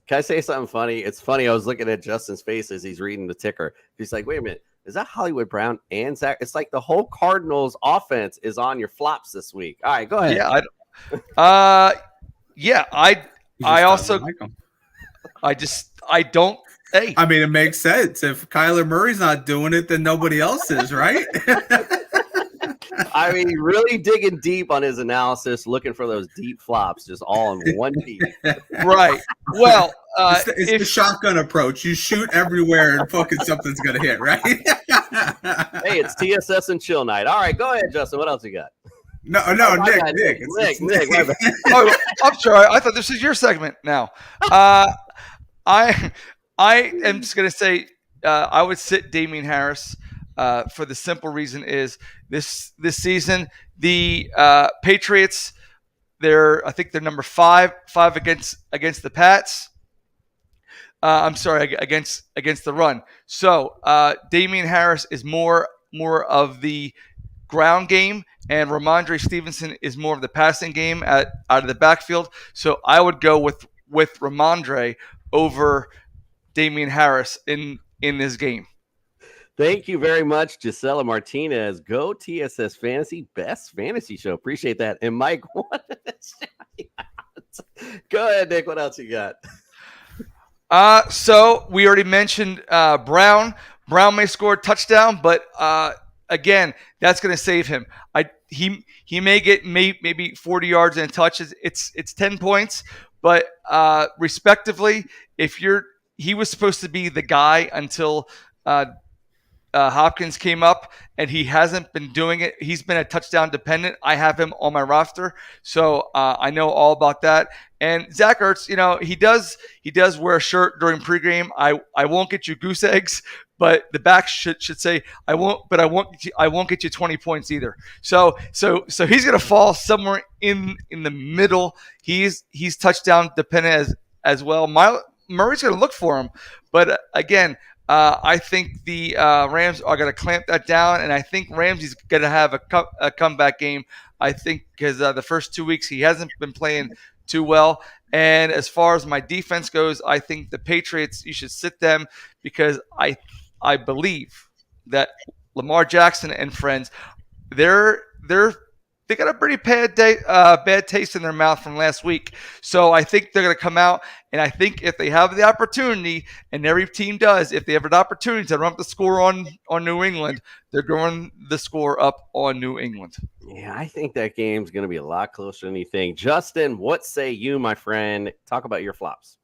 I say something funny? It's funny. I was looking at Justin's face as he's reading the ticker. He's like, wait a minute. Is that Hollywood Brown and Zach? It's like the whole Cardinals offense is on your flops this week. All right, go ahead. I also like him. I don't. Hey, It makes sense. If Kyler Murray's not doing it, then nobody else is, right? Really digging deep on his analysis, looking for those deep flops, just all in one piece. right. Well, it's the shotgun approach. You shoot everywhere and fucking something's going to hit, right? Hey, it's TSS and chill night. All right, go ahead, Justin. What else you got? No, Nick. Nick. oh, I'm sorry. I thought this was your segment now. I am just going to say I would sit Damian Harris for the simple reason is this season the Patriots I think they're number five against the Pats. I'm sorry, against the run. So Damian Harris is more of the ground game, and Ramondre Stevenson is more of the passing game out of the backfield. So I would go with Ramondre over Damian Harris in this game. Thank you very much, Gisela Martinez. Go TSS Fantasy, best fantasy show. Appreciate that. And Mike, go ahead, Nick. What else you got? So we already mentioned Brown. Brown may score a touchdown, but again, that's going to save him. He may get maybe 40 yards and touches. It's 10 points, but respectively, he was supposed to be the guy until Hopkins came up, and he hasn't been doing it. He's been a touchdown dependent. I have him on my roster, so I know all about that. And Zach Ertz, he does wear a shirt during pregame. I won't get you goose eggs, but the back should say I won't get you 20 points either. So he's gonna fall somewhere in the middle. He's touchdown dependent as well. Murray's gonna look for him, but again. I think the Rams are going to clamp that down, and I think Ramsey's going to have a comeback game. I think because the first 2 weeks he hasn't been playing too well. And as far as my defense goes, I think the Patriots, you should sit them because I believe that Lamar Jackson and friends, they got a pretty bad taste in their mouth from last week. So I think they're going to come out, and I think if they have the opportunity, and every team does, if they have an opportunity to run up the score on New England, they're going the score up on New England. Yeah, I think that game's going to be a lot closer than you think. Justin, what say you, my friend? Talk about your flops.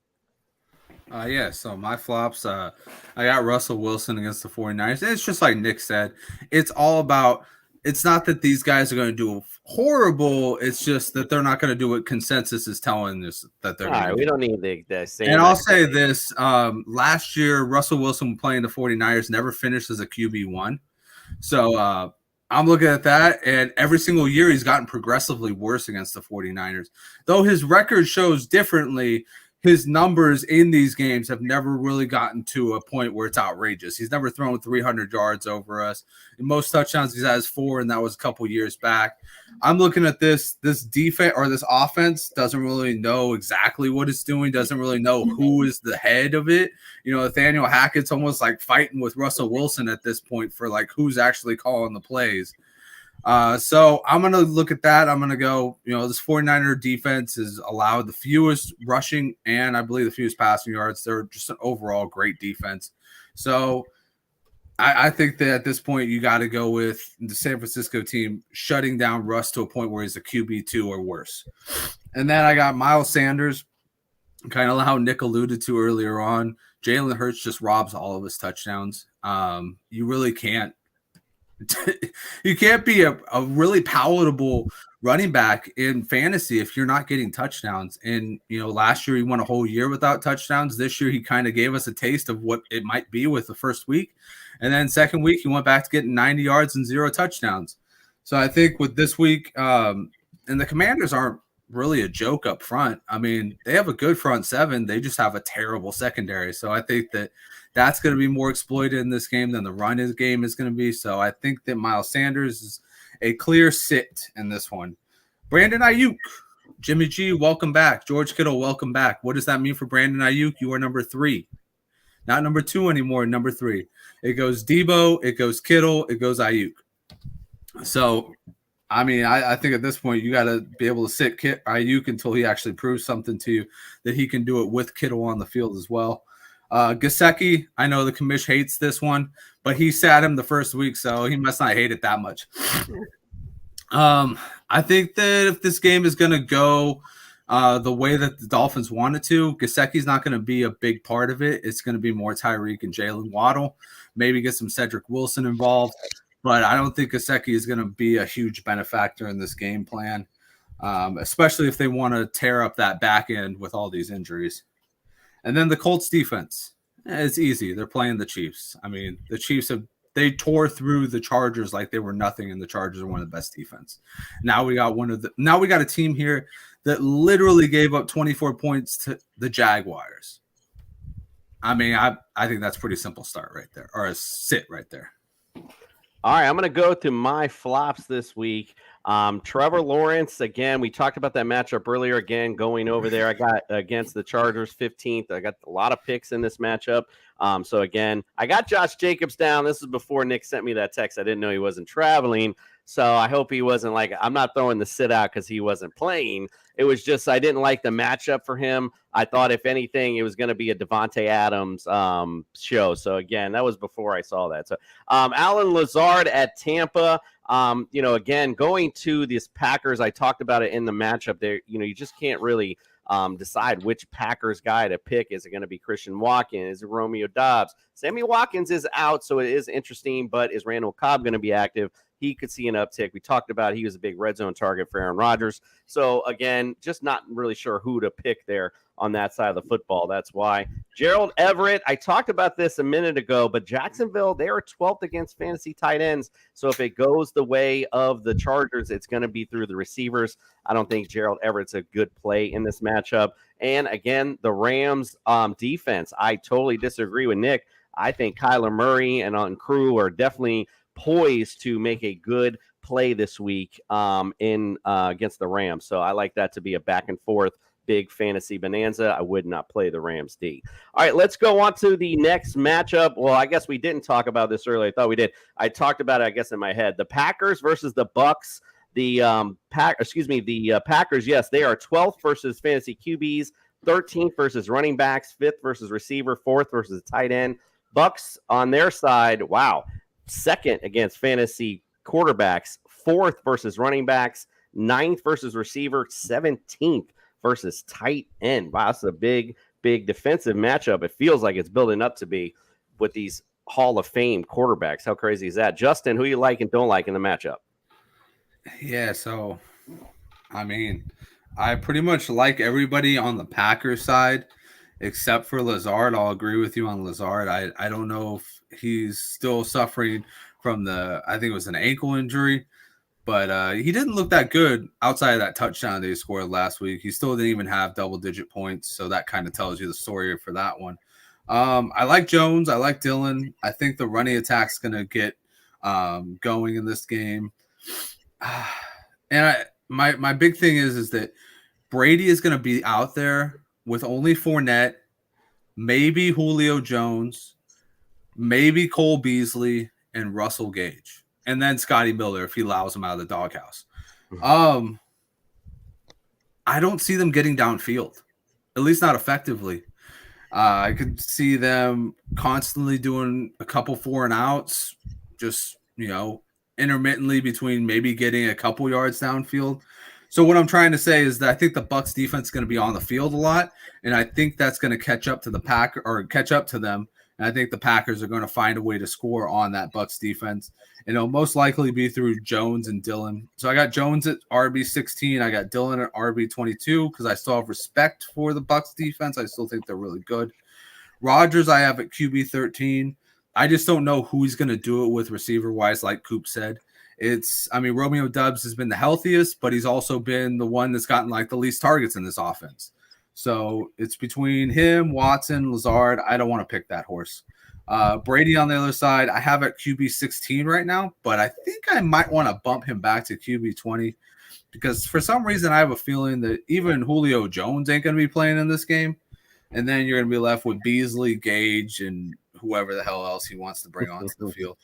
So my flops, I got Russell Wilson against the 49ers. And it's just like Nick said. It's all about – it's not that these guys are going to do horrible. It's just that they're not going to do what consensus is telling us that they're going to do. We don't need the same. And I'll say this. Last year, Russell Wilson playing the 49ers never finished as a QB1. So I'm looking at that, and every single year he's gotten progressively worse against the 49ers. Though his record shows differently, his numbers in these games have never really gotten to a point where it's outrageous. He's never thrown 300 yards over us. In most touchdowns, he has 4, and that was a couple years back. I'm looking at this defense or this offense doesn't really know exactly what it's doing, doesn't really know who is the head of it. Nathaniel Hackett's almost like fighting with Russell Wilson at this point for like who's actually calling the plays. So I'm going to look at that. I'm going to go, this 49er defense has allowed the fewest rushing and I believe the fewest passing yards. They're just an overall great defense. So I think that at this point you got to go with the San Francisco team shutting down Russ to a point where he's a QB2 or worse. And then I got Miles Sanders, kind of how Nick alluded to earlier on. Jalen Hurts just robs all of his touchdowns. You really can't. You can't be a really palatable running back in fantasy if you're not getting touchdowns. And, last year he won a whole year without touchdowns. This year he kind of gave us a taste of what it might be with the first week. And then second week he went back to getting 90 yards and 0 touchdowns. So I think with this week, and the Commanders aren't really a joke up front. I mean, they have a good front seven. They just have a terrible secondary. So I think that's going to be more exploited in this game than the run game is going to be. So I think that Miles Sanders is a clear sit in this one. Brandon Ayuk, Jimmy G, welcome back. George Kittle, welcome back. What does that mean for Brandon Ayuk? You are number 3. Not number 2 anymore, number 3. It goes Debo, it goes Kittle, it goes Ayuk. So, I mean, I think at this point you got to be able to sit Ayuk until he actually proves something to you that he can do it with Kittle on the field as well. Gesicki, I know the commish hates this one, but he sat him the first week, so he must not hate it that much. I think that if this game is going to go the way that the Dolphins want it to, Gesicki's not going to be a big part of it. It's going to be more Tyreek and Jalen Waddle. Maybe get some Cedric Wilson involved, but I don't think Gesicki is going to be a huge benefactor in this game plan, especially if they want to tear up that back end with all these injuries. And then the Colts defense, it's easy. They're playing the Chiefs. I mean, the Chiefs they tore through the Chargers like they were nothing, and the Chargers are one of the best defense. Now we got a team here that literally gave up 24 points to the Jaguars. I mean, I think that's a pretty simple start right there, or a sit right there. All right, I'm going to go to my flops this week. Trevor Lawrence, again, we talked about that matchup earlier. Again, going over there, I got against the Chargers 15th. I got a lot of picks in this matchup. So, again, I got Josh Jacobs down. This is before Nick sent me that text. I didn't know he wasn't traveling. So I hope he wasn't like, I'm not throwing the sit out because he wasn't playing. It was just I didn't like the matchup for him. I thought, if anything, it was going to be a Devontae Adams show. So, again, that was before I saw that. So, Alan Lazard at Tampa. Again, going to these Packers, I talked about it in the matchup there. You just can't really decide which Packers guy to pick. Is it going to be Christian Watkins? Is it Romeo Doubs? Sammy Watkins is out, so it is interesting, but is Randall Cobb going to be active? He could see an uptick. We talked about he was a big red zone target for Aaron Rodgers. So, again, just not really sure who to pick there on that side of the football. That's why. Gerald Everett, I talked about this a minute ago, but Jacksonville, they are 12th against fantasy tight ends. So if it goes the way of the Chargers, it's going to be through the receivers. I don't think Gerald Everett's a good play in this matchup. And, again, the Rams defense, I totally disagree with Nick. I think Kyler Murray and crew are definitely poised to make a good play this week against the Rams. So I like that to be a back and forth big fantasy bonanza. I would not play the Rams D. All right, let's go on to the next matchup. Well, I guess we didn't talk about this earlier. I thought we did. I talked about it, I guess, in my head. The Packers versus the Bucks. The Packers, yes, they are 12th versus fantasy QBs, 13th versus running backs, 5th versus receiver, 4th versus tight end. Bucks on their side, wow, 2nd against fantasy quarterbacks, 4th versus running backs, 9th versus receiver, 17th versus tight end. Wow, that's a big defensive matchup. It feels like it's building up to be with these Hall of Fame quarterbacks. How crazy is that? Justin, who you like and don't like in the matchup? Yeah, so, I mean, I pretty much like everybody on the Packers side except for Lazard. I'll agree with you on Lazard. I don't know if he's still suffering from I think it was an ankle injury. But he didn't look that good outside of that touchdown that he scored last week. He still didn't even have double-digit points, so that kind of tells you the story for that one. I like Jones. I like Dillon. I think the running attack's going to get going in this game. And my big thing is that Brady is going to be out there with only Fournette, maybe Julio Jones, maybe Cole Beasley, and Russell Gage. And then Scotty Miller if he allows him out of the doghouse. I don't see them getting downfield, at least not effectively. I could see them constantly doing a couple 4-and-outs, just, intermittently between maybe getting a couple yards downfield. So what I'm trying to say is that I think the Bucs defense is going to be on the field a lot, and I think that's going to catch up to them. And I think the Packers are going to find a way to score on that Bucs defense. And it'll most likely be through Jones and Dillon. So I got Jones at RB16. I got Dillon at RB22 because I still have respect for the Bucs defense. I still think they're really good. Rodgers I have at QB13. I just don't know who he's going to do it with receiver-wise, like Coop said. Romeo Doubs has been the healthiest, but he's also been the one that's gotten like the least targets in this offense. So it's between him, Watson, Lazard. I don't want to pick that horse. Brady on the other side, I have at QB 16 right now, but I think I might want to bump him back to QB 20 because for some reason I have a feeling that even Julio Jones ain't going to be playing in this game. And then you're going to be left with Beasley, Gage, and whoever the hell else he wants to bring onto the field.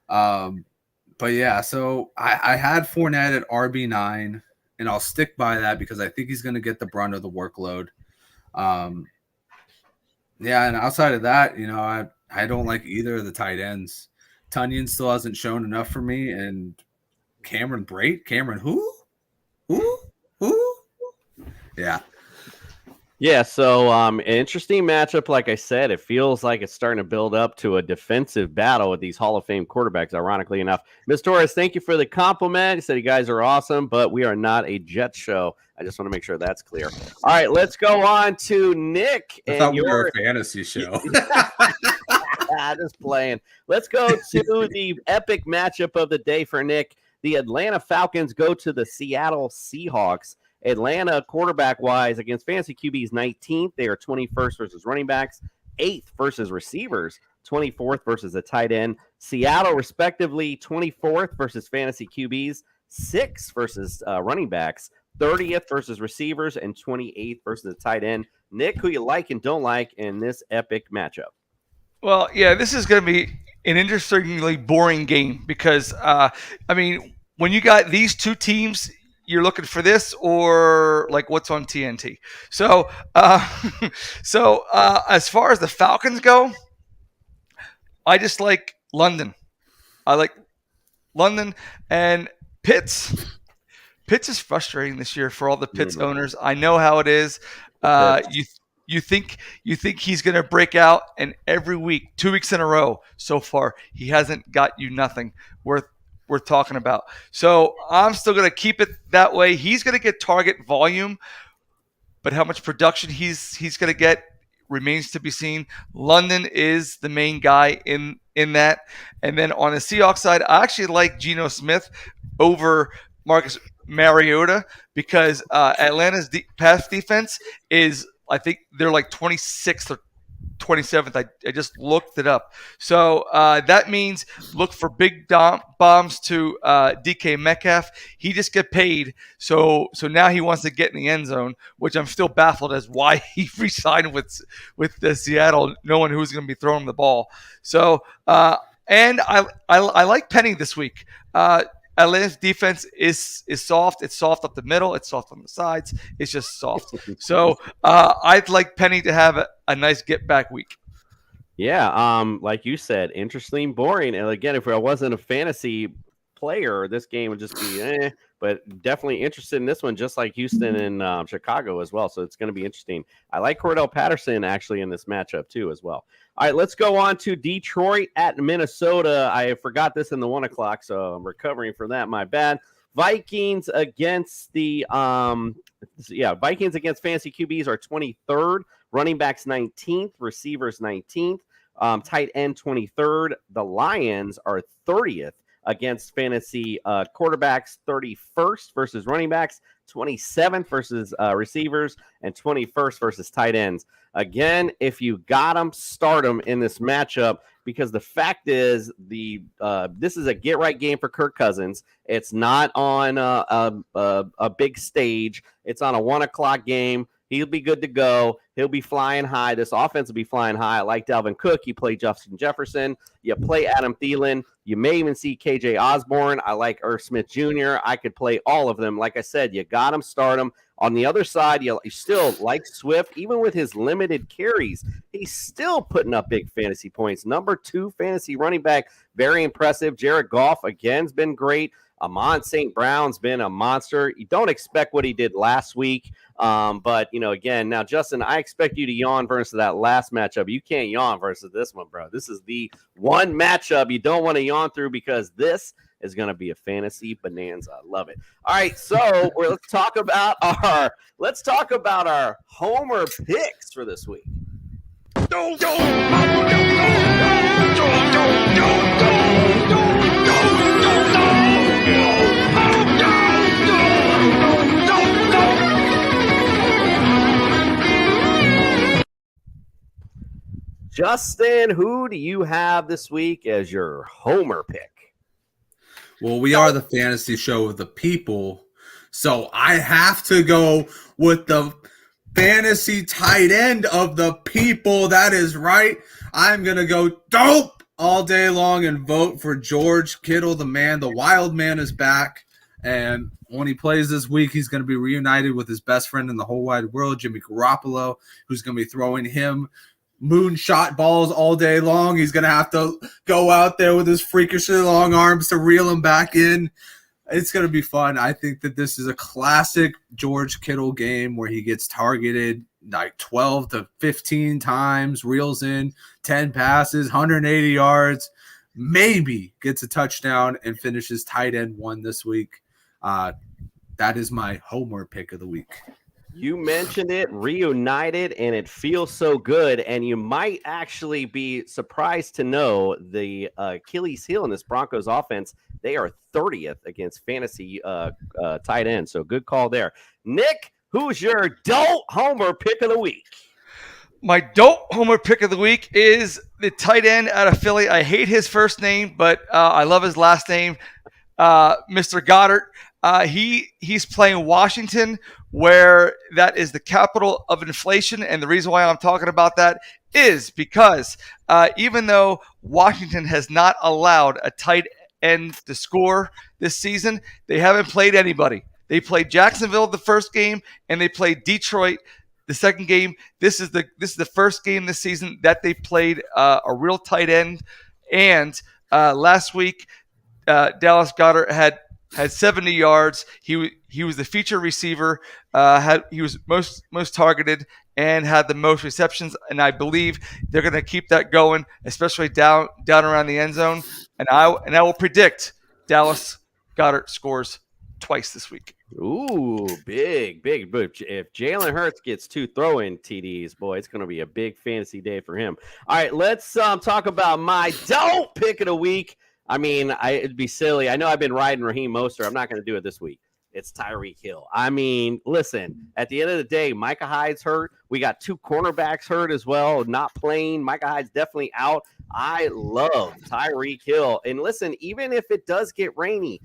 But yeah, so I had Fournette at RB9, and I'll stick by that because I think he's going to get the brunt of the workload. And outside of that, I don't like either of the tight ends. Tunyon still hasn't shown enough for me, and Cameron who? Yeah. Yeah, so interesting matchup. Like I said, it feels like it's starting to build up to a defensive battle with these Hall of Fame quarterbacks, ironically enough. Ms. Torres, thank you for the compliment. You said you guys are awesome, but we are not a Jets show. I just want to make sure that's clear. All right, let's go on to Nick. I thought we were a fantasy show. Just playing. Let's go to the epic matchup of the day for Nick. The Atlanta Falcons go to the Seattle Seahawks. Atlanta, quarterback-wise, against fantasy QBs, 19th. They are 21st versus running backs, 8th versus receivers, 24th versus a tight end. Seattle, respectively, 24th versus fantasy QBs, 6th versus running backs, 30th versus receivers, and 28th versus a tight end. Nick, who you like and don't like in this epic matchup? Well, yeah, this is going to be an interestingly boring game because, when you got these two teams, you're looking for this or like what's on TNT. So, as far as the Falcons go, I just like London. I like London and Pitts. Pitts is frustrating this year for all the Pitts owners. I know how it is. You think he's going to break out, and every week, 2 weeks in a row so far, he hasn't got you nothing worth talking about. So I'm still going to keep it that way. He's going to get target volume, but how much production he's going to get remains to be seen. London is the main guy in that. And then on the Seahawks side, I actually like Geno Smith over Marcus Mariota because Atlanta's pass defense is, I think they're like 26th or 27th. I just looked it up. So that means look for big bombs to DK Metcalf. He just get paid. So now he wants to get in the end zone, which I'm still baffled as why he re-signed with the Seattle, knowing who's going to be throwing the ball. So and I like Penny this week. Atlanta's defense is soft. It's soft up the middle. It's soft on the sides. It's just soft. So I'd like Penny to have a nice get-back week. Yeah, like you said, interesting, boring. And again, if I wasn't a fantasy player, this game would just be but definitely interested in this one, just like Houston and Chicago as well. So it's going to be interesting. I like Cordell Patterson actually in this matchup too as well. All right, let's go on to Detroit at Minnesota. I forgot this in the 1 o'clock, so I'm recovering from that. My bad. Vikings against the Vikings against fantasy QBs are 23rd, running backs 19th, receivers 19th, tight end 23rd. The Lions are 30th against fantasy quarterbacks, 31st versus running backs, 27th versus receivers, and 21st versus tight ends. Again, if you got them, start them in this matchup because the fact is this is a get-right game for Kirk Cousins. It's not on a big stage. It's on a 1 o'clock game. He'll be good to go. He'll be flying high. This offense will be flying high. I like Dalvin Cook. You play Justin Jefferson. You play Adam Thielen. You may even see KJ Osborne. I like Irv Smith Jr. I could play all of them. Like I said, you got him, start him. On the other side, you still like Swift. Even with his limited carries, he's still putting up big fantasy points. Number 2 fantasy running back, very impressive. Jared Goff, again, has been great. Amon St. Brown's been a monster. You don't expect what he did last week. But, again, now, Justin, I expect you to yawn versus that last matchup. You can't yawn versus this one, bro. This is the one matchup you don't want to yawn through because this is going to be a fantasy bonanza. I love it. All right, so let's talk about our homer picks for this week. Justin, who do you have this week as your homer pick? Well, we are the fantasy show of the people, so I have to go with the fantasy tight end of the people. That is right. I'm going to go dope all day long and vote for George Kittle, the man. The wild man is back, and when he plays this week, he's going to be reunited with his best friend in the whole wide world, Jimmy Garoppolo, who's going to be throwing him moonshot balls all day long. He's going to have to go out there with his freakishly long arms to reel him back in. It's going to be fun. I think that this is a classic George Kittle game where he gets targeted like 12 to 15 times, reels in 10 passes, 180 yards, maybe gets a touchdown and finishes tight end 1 this week. That is my homer pick of the week. You mentioned it, reunited, and it feels so good. And you might actually be surprised to know the Achilles heel in this Broncos offense, they are 30th against fantasy tight end. So good call there. Nick, who's your dope homer pick of the week? My dope homer pick of the week is the tight end out of Philly. I hate his first name, but I love his last name, Mr. Goddard. He's playing Washington, where that is the capital of inflation. And the reason why I'm talking about that is because even though Washington has not allowed a tight and the score this season, they haven't played anybody. They played Jacksonville the first game, and they played Detroit the second game. This is the first game this season that they played a real tight end. And last week, Dallas Goedert had 70 yards. He was the feature receiver. He was most targeted and had the most receptions. And I believe they're going to keep that going, especially down around the end zone. And I will predict Dallas Goedert scores twice this week. Ooh, big. If Jalen Hurts gets 2 throwing TDs, boy, it's going to be a big fantasy day for him. All right, let's talk about my don't pick of the week. I mean, it'd be silly. I know I've been riding Raheem Mostert. I'm not going to do it this week. It's Tyreek Hill. I mean, listen, at the end of the day, Micah Hyde's hurt. We got 2 cornerbacks hurt as well, not playing. Micah Hyde's definitely out. I love Tyreek Hill. And listen, even if it does get rainy,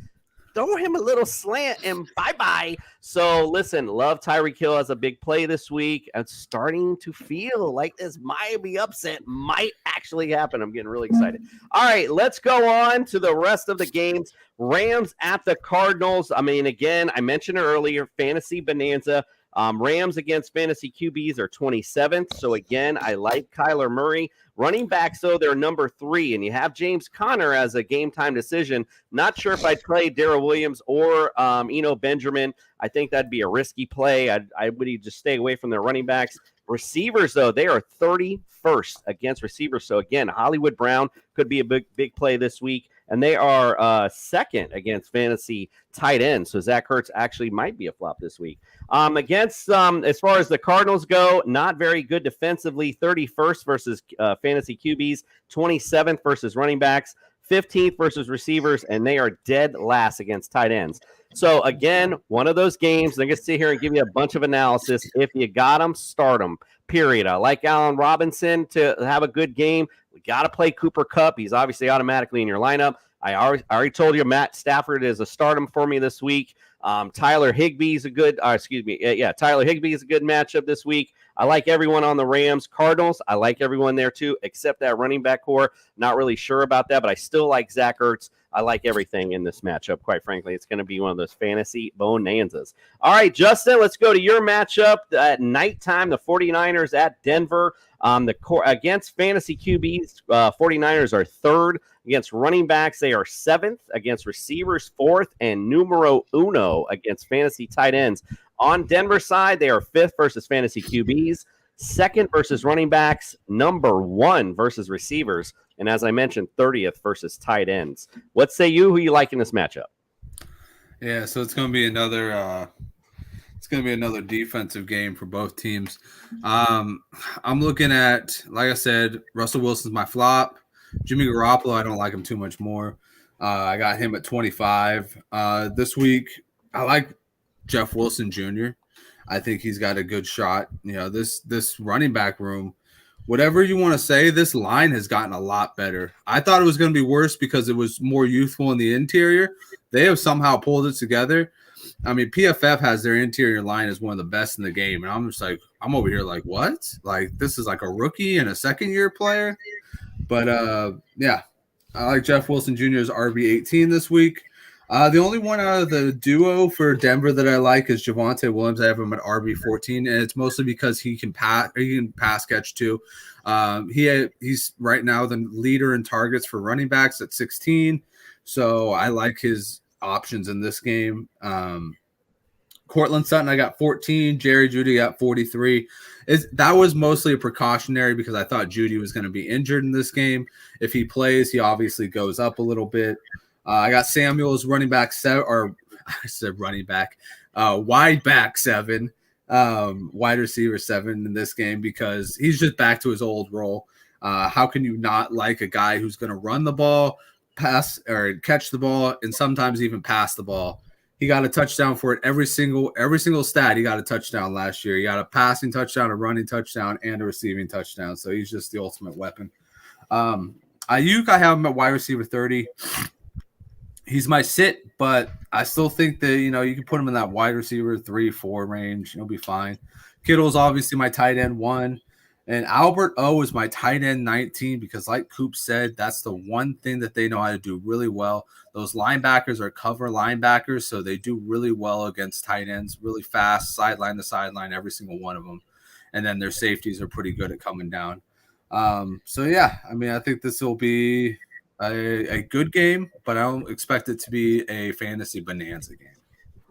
throw him a little slant and bye-bye. So, listen, love Tyreek Hill as a big play this week. And starting to feel like this Miami upset might actually happen. I'm getting really excited. All right, let's go on to the rest of the games. Rams at the Cardinals. I mean, again, I mentioned it earlier, fantasy bonanza. Rams against fantasy QBs are 27th. So, again, I like Kyler Murray. Running backs, though, they're number 3, and you have James Conner as a game-time decision. Not sure if I'd play Darrell Williams or Eno Benjamin. I think that'd be a risky play. I would just stay away from their running backs. Receivers, though, they are 31st against receivers. So, again, Hollywood Brown could be a big play this week. And they are 2nd against fantasy tight ends. So Zach Ertz actually might be a flop this week. Against, as far as the Cardinals go, not very good defensively. 31st versus fantasy QBs, 27th versus running backs, 15th versus receivers, and they are dead last against tight ends. So, again, one of those games, I'm going to sit here and give you a bunch of analysis. If you got them, start them, period. I like Allen Robinson to have a good game. We got to play Cooper Kupp. He's obviously automatically in your lineup. I already told you Matt Stafford is a stardom for me this week. Tyler Higbee is a good, Tyler Higbee is a good matchup this week. I like everyone on the Rams. Cardinals, I like everyone there too, except that running back core. Not really sure about that, but I still like Zach Ertz. I like everything in this matchup, quite frankly. It's going to be one of those fantasy bonanzas. All right, Justin, let's go to your matchup at nighttime. The 49ers at Denver. Against fantasy QBs, 49ers are 3rd. Against running backs, they are 7th. Against receivers, 4th. And numero uno against fantasy tight ends. On Denver side, they are 5th versus fantasy QBs, 2nd versus running backs, number 1 versus receivers, and as I mentioned, 30th versus tight ends. What say you? Who you like in this matchup? Yeah, so it's going to be another defensive game for both teams. I'm looking at, like I said, Russell Wilson's my flop. Jimmy Garoppolo, I don't like him too much more. I got him at 25. This week, I like Jeff Wilson Jr. I think he's got a good shot. You know, this running back room, whatever you want to say, this line has gotten a lot better. I thought it was going to be worse because it was more youthful in the interior. They have somehow pulled it together. I mean, PFF has their interior line as one of the best in the game. And I'm just like, I'm over here like, what? Like, this is like a rookie and a second-year player? But, yeah, I like Jeff Wilson Jr.'s RB18 this week. The only one out of the duo for Denver that I like is Javonte Williams. I have him at RB14, and it's mostly because he can pass catch too. He's right now the leader in targets for running backs at 16. So I like his options in this game. Cortland Sutton, I got 14. Jerry Jeudy got 43. That was mostly a precautionary because I thought Jeudy was going to be injured in this game. If he plays, he obviously goes up a little bit. I got Samuel's running back 7, or I said running back, wide back 7, wide receiver 7 in this game because he's just back to his old role. How can you not like a guy who's going to run the ball, pass or catch the ball, and sometimes even pass the ball? He got a touchdown for it every single stat. He got a touchdown last year. He got a passing touchdown, a running touchdown, and a receiving touchdown. So he's just the ultimate weapon. Ayuk, I have him at wide receiver 30. He's my sit, but I still think that, you know, you can put him in that wide receiver 3-4 range. He'll be fine. Kittle's obviously my tight end 1. And Albert O is my tight end 19 because, like Coop said, that's the one thing that they know how to do really well. Those linebackers are cover linebackers, so they do really well against tight ends, really fast, sideline to sideline, every single one of them. And then their safeties are pretty good at coming down. So, yeah, I mean, I think this will be a good game, but I don't expect it to be a fantasy bonanza game.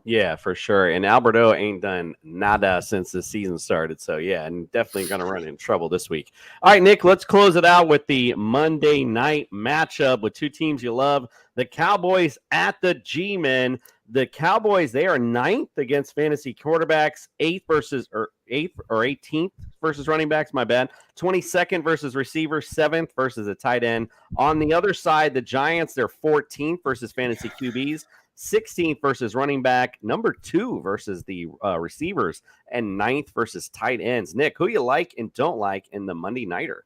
Yeah, for sure. And Alberto ain't done nada since the season started. So, yeah, and definitely going to run in trouble this week. All right, Nick, let's close it out with the Monday night matchup with two teams you love. The Cowboys at the G-Men. The Cowboys, they are 9th against fantasy quarterbacks, 8th or 18th versus running backs, my bad. 22nd versus receivers, 7th versus a tight end. On the other side, the Giants, they're 14th versus fantasy QBs. 16th versus running back, number 2 versus the receivers, and 9th versus tight ends. Nick, who you like and don't like in the Monday Nighter?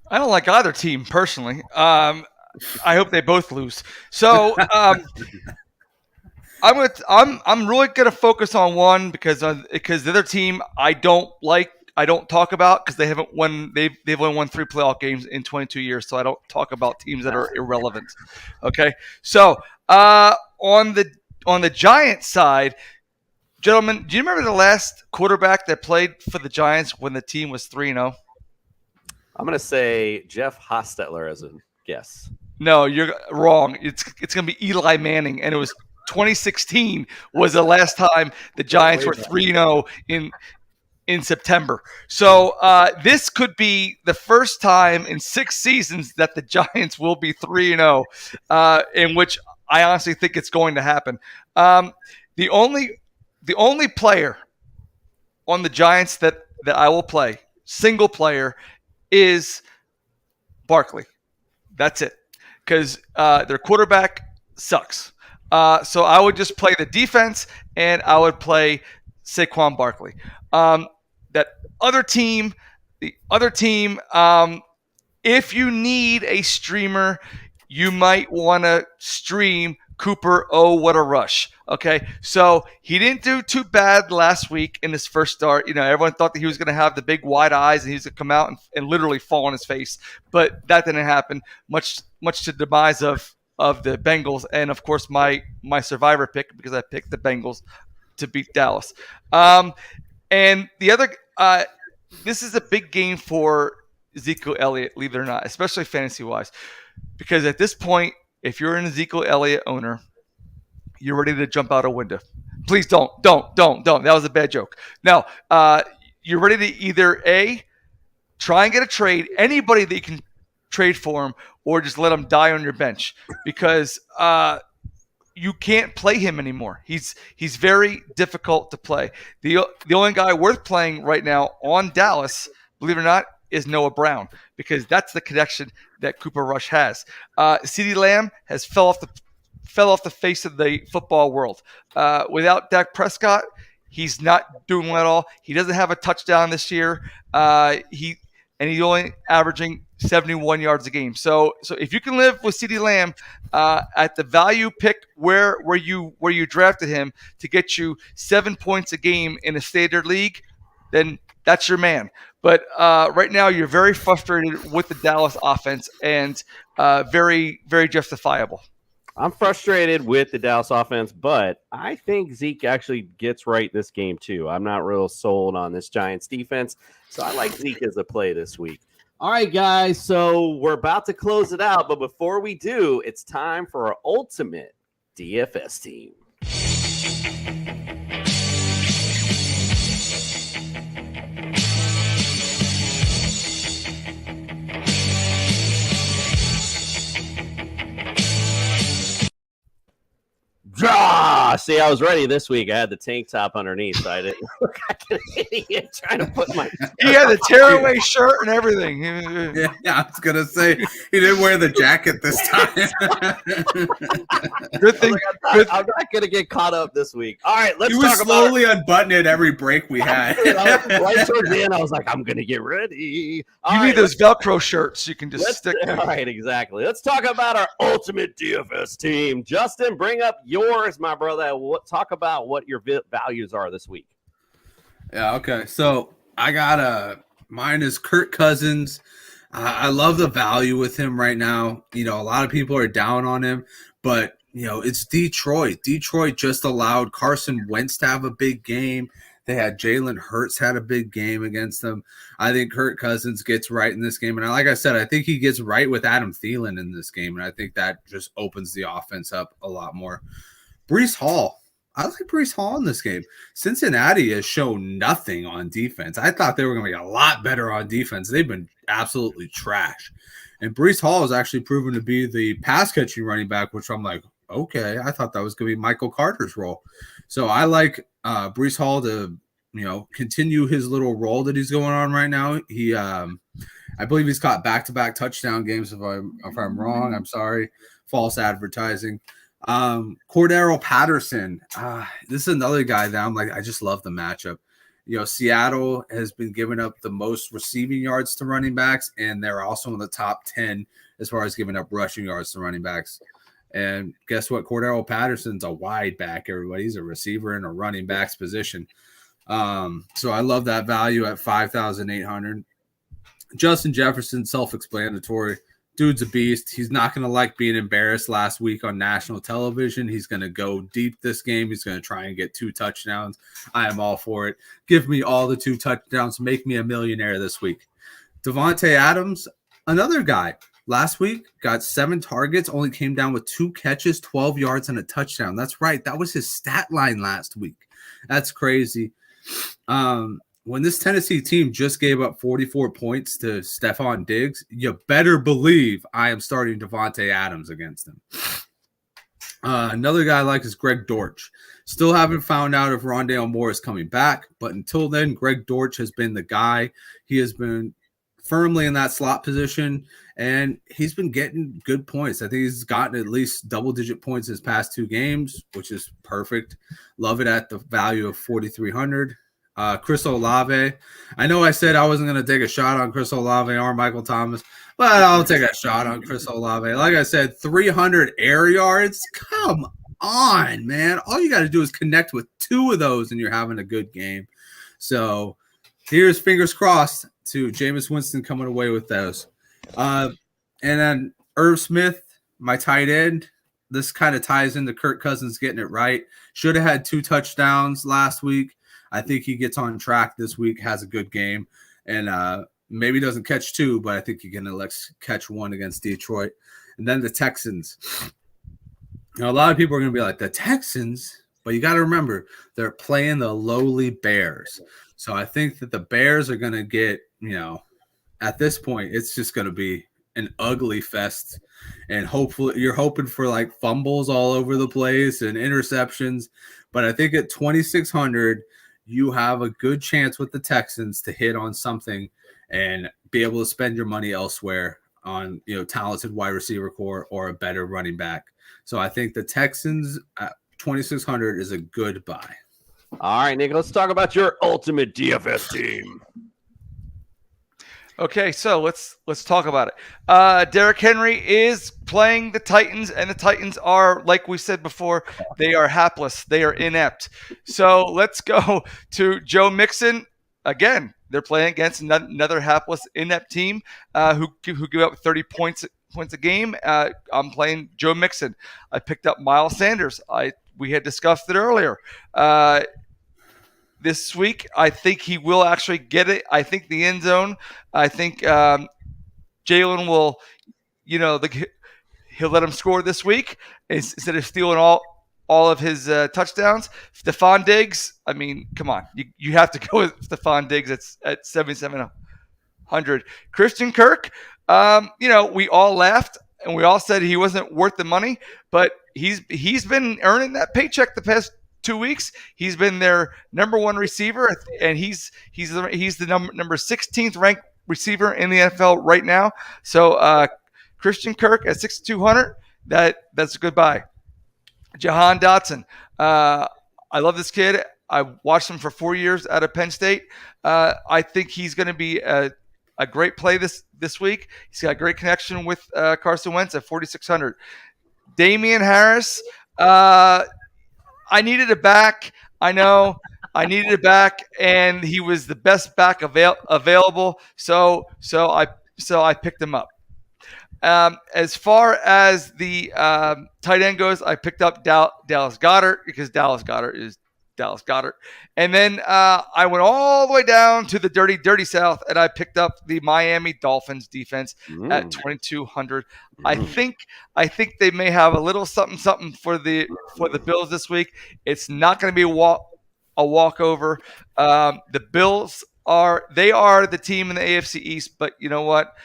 I don't like either team personally. I hope they both lose. So I'm really gonna focus on one because the other team I don't talk about because they haven't won. They've only won 3 playoff games in 22 years, so I don't talk about teams that are irrelevant. Okay, so on the Giants side, gentlemen, do you remember the last quarterback that played for the Giants when the team was 3-0? I'm gonna say Jeff Hostetler as a guess. No, you're wrong. It's gonna be Eli Manning, and it was 2016 was the last time the Giants were 3-0 in September. So this could be the first time in 6 seasons that the Giants will be 3-0, in which I honestly think it's going to happen. The only player on the Giants that I will play, single player, is Barkley. That's it, because their quarterback sucks. So I would just play the defense, and I would play Saquon Barkley. The other team, if you need a streamer, you might want to stream Cooper. Oh, what a rush. Okay, so he didn't do too bad last week in his first start. You know, everyone thought that he was going to have the big wide eyes and he was going to come out and literally fall on his face, but that didn't happen, much to the demise of the Bengals and, of course, my survivor pick, because I picked the Bengals to beat Dallas. And the other, this is a big game for Ezekiel Elliott, believe it or not, especially fantasy-wise, because at this point, if you're an Ezekiel Elliott owner, you're ready to jump out a window. Please don't. That was a bad joke. No, you're ready to either A, try and get a trade, anybody that you can trade for him, or just let him die on your bench, because you can't play him anymore. He's very difficult to play. The only guy worth playing right now on Dallas, believe it or not, is Noah Brown, because that's the connection that Cooper Rush has. CeeDee Lamb has fell off the face of the football world. Without Dak Prescott, he's not doing well at all. He doesn't have a touchdown this year. He's only averaging 71 yards a game. So if you can live with CeeDee Lamb at the value pick where you drafted him to get you 7 points a game in a standard league, then that's your man. But right now you're very frustrated with the Dallas offense, and very, very justifiable. I'm frustrated with the Dallas offense, but I think Zeke actually gets right this game too. I'm not real sold on this Giants defense, so I like Zeke as a play this week. All right, guys, so we're about to close it out, but before we do, it's time for our ultimate DFS team. See, I was ready this week. I had the tank top underneath, so I didn't look like an idiot trying to put my. He had the tearaway shirt and everything. Yeah, I was gonna say he didn't wear the jacket this time. Good thing. I'm not gonna get caught up this week. All right, let's He was talk slowly unbuttoning it every break we had. right towards the end, I was like, I'm gonna get ready. You need those Velcro shirts you can just stick. All right, exactly. Let's talk about our ultimate DFS team. Justin, bring up yours, my brother. Talk about what your values are this week. Yeah, okay. So I got Mine is Kirk Cousins. I love the value with him right now. A lot of people are down on him, but it's Detroit. Detroit just allowed Carson Wentz to have a big game. They had Jalen Hurts had a big game against them. I think Kirk Cousins gets right in this game. And like I said, I think he gets right with Adam Thielen in this game. And I think that just opens the offense up a lot more. Breece Hall. I like Breece Hall in this game. Cincinnati has shown nothing on defense. I thought they were going to be a lot better on defense. They've been absolutely trash. And Breece Hall has actually proven to be the pass-catching running back, which I'm like, okay, I thought that was going to be Michael Carter's role. So I like Breece Hall to, continue his little role that he's going on right now. He, I believe he's caught back-to-back touchdown games. If I'm wrong, I'm sorry. False advertising. Cordero Patterson. This is another guy that I'm like, I just love the matchup. Seattle has been giving up the most receiving yards to running backs, and they're also in the top 10 as far as giving up rushing yards to running backs. And guess what? Cordero Patterson's a wide back, everybody. He's a receiver in a running back's position. So I love that value at 5,800. Justin Jefferson, self-explanatory. Dude's a beast. He's not going to like being embarrassed last week on national television. He's going to go deep this game. He's going to try and get 2 touchdowns. I am all for it. Give me all the 2 touchdowns. Make me a millionaire this week. Devontae Adams, another guy. Last week, got 7 targets, only came down with 2 catches, 12 yards, and a touchdown. That's right. That was his stat line last week. That's crazy. When this Tennessee team just gave up 44 points to Stephon Diggs, you better believe I am starting Devontae Adams against him. Another guy I like is Greg Dortch. Still haven't found out if Rondale Moore is coming back, but until then, Greg Dortch has been the guy. He has been firmly in that slot position, and he's been getting good points. I think he's gotten at least double-digit points his past 2 games, which is perfect. Love it at the value of 4,300. Chris Olave. I know I said I wasn't going to take a shot on Chris Olave or Michael Thomas, but I'll take a shot on Chris Olave. Like I said, 300 air yards. Come on, man. All you got to do is connect with 2 of those, and you're having a good game. So here's fingers crossed to Jameis Winston coming away with those. And then Irv Smith, my tight end. This kind of ties into Kirk Cousins getting it right. Should have had 2 touchdowns last week. I think he gets on track this week, has a good game, and maybe doesn't catch 2, but I think he can catch 1 against Detroit. And then the Texans. A lot of people are going to be like, the Texans? But you got to remember, they're playing the lowly Bears. So I think that the Bears are going to get, at this point, it's just going to be an ugly fest. And hopefully you're hoping for like fumbles all over the place and interceptions. But I think at 2,600, you have a good chance with the Texans to hit on something and be able to spend your money elsewhere on, talented wide receiver core or a better running back. So I think the Texans at 2,600 is a good buy. All right, Nick, let's talk about your ultimate DFS team. Okay, so let's talk about it. Derrick Henry is playing the Titans, and the Titans are, like we said before, they are hapless. They are inept. So let's go to Joe Mixon. Again, they're playing against another hapless, inept team who give up 30 points a game. I'm playing Joe Mixon. I picked up Miles Sanders. We had discussed it earlier. This week, I think he will actually get it. I think the end zone. I think Jalen will, he'll let him score this week instead of stealing all of his touchdowns. Stephon Diggs, I mean, come on. You have to go with Stephon Diggs at 7,700. Christian Kirk, we all laughed and we all said he wasn't worth the money, but he's been earning that paycheck the past 2 weeks. He's been their number 1 receiver, and he's the number 16th ranked receiver in the NFL right now. So Christian Kirk at 6,200, that's a good buy. Jahan Dotson, I love this kid. I watched him for 4 years out of Penn State. I think he's going to be a great play this week. He's got a great connection with Carson Wentz at 4,600. Damian Harris, I needed a back. I know I needed a back, and he was the best back available. So I picked him up. As far as the tight end goes, I picked up Dallas Goedert because Dallas Goedert is Dallas Goedert. And then I went all the way down to the dirty South, and I picked up the Miami Dolphins defense at 2,200. I think they may have a little something for the Bills this week. It's not going to be a walkover. The Bills are the team in the AFC East, but you know what?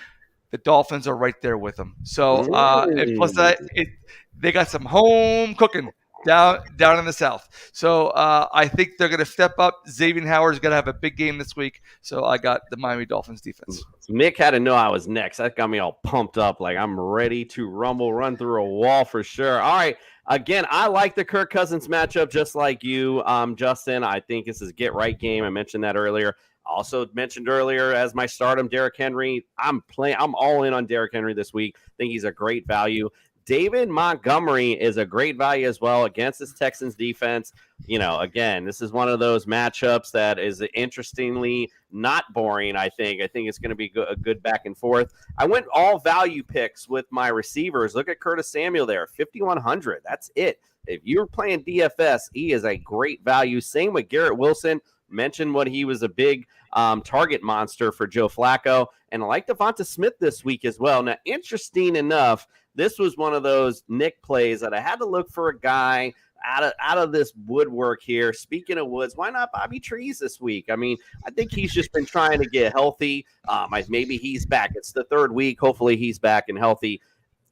The Dolphins are right there with them. So, and plus they got some home cooking down in the South. So I think they're going to step up. Xavier Howard's going to have a big game this week. So I got the Miami Dolphins defense. Mick had to know I was next. That got me all pumped up. Like I'm ready to run through a wall for sure. All right. Again, I like the Kirk Cousins matchup just like you, Justin. I think this is a get-right game. I mentioned that earlier. Also mentioned earlier as my stardom, Derrick Henry. I'm all in on Derrick Henry this week. I think he's a great value. David Montgomery is a great value as well against this Texans defense. You know, again, this is one of those matchups that is interestingly not boring, I think. I think it's going to be a good back and forth. I went all value picks with my receivers. Look at Curtis Samuel there, 5,100. That's it. If you're playing DFS, he is a great value. Same with Garrett Wilson. Mentioned what he was a big target monster for Joe Flacco. And I like Devonta Smith this week as well. Now, interesting enough, this was one of those Nick plays that I had to look for a guy out of this woodwork here. Speaking of woods, why not Bobby Trees this week? I mean, I think he's just been trying to get healthy. Maybe he's back. It's the third week. Hopefully he's back and healthy.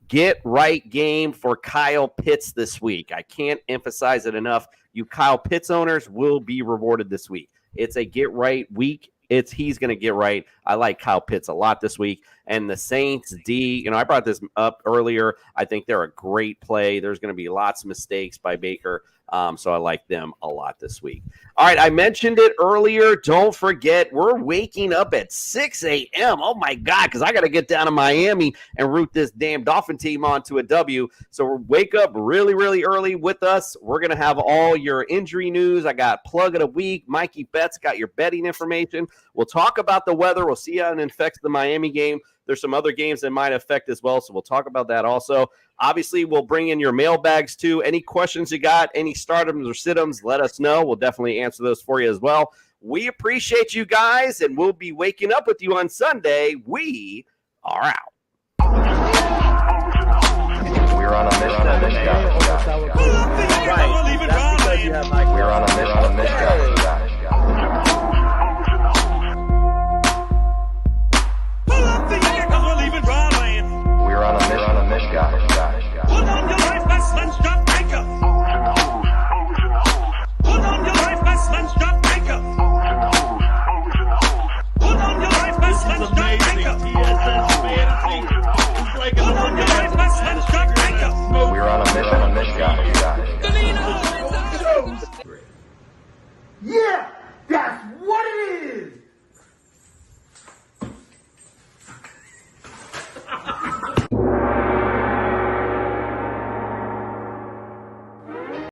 Get right game for Kyle Pitts this week. I can't emphasize it enough. You Kyle Pitts owners will be rewarded this week. It's a get right week. He's going to get right. I like Kyle Pitts a lot this week. And the Saints D, I brought this up earlier. I think they're a great play. There's going to be lots of mistakes by Baker. So I like them a lot this week. All right, I mentioned it earlier. Don't forget, we're waking up at 6 a.m. Oh, my God, because I got to get down to Miami and root this damn Dolphin team onto a W. So wake up really, really early with us. We're going to have all your injury news. I got plug of the week. Mikey Betts got your betting information. We'll talk about the weather. We'll see how it affects the Miami game. There's some other games that might affect as well, so we'll talk about that also. Obviously, we'll bring in your mailbags too. Any questions you got, any startums or sit-ems, let us know. We'll definitely answer those for you as well. We appreciate you guys, and we'll be waking up with you on Sunday. We are out. We're on a mission. We're on a mission. We're on a mission, guys. Put on your life vest and stop anchor. Put on your life vest and stop anchor. Put on your life vest and stop anchor. Put on your life vest and stop anchor. We're on a mission, guys. Yeah, that's what it is.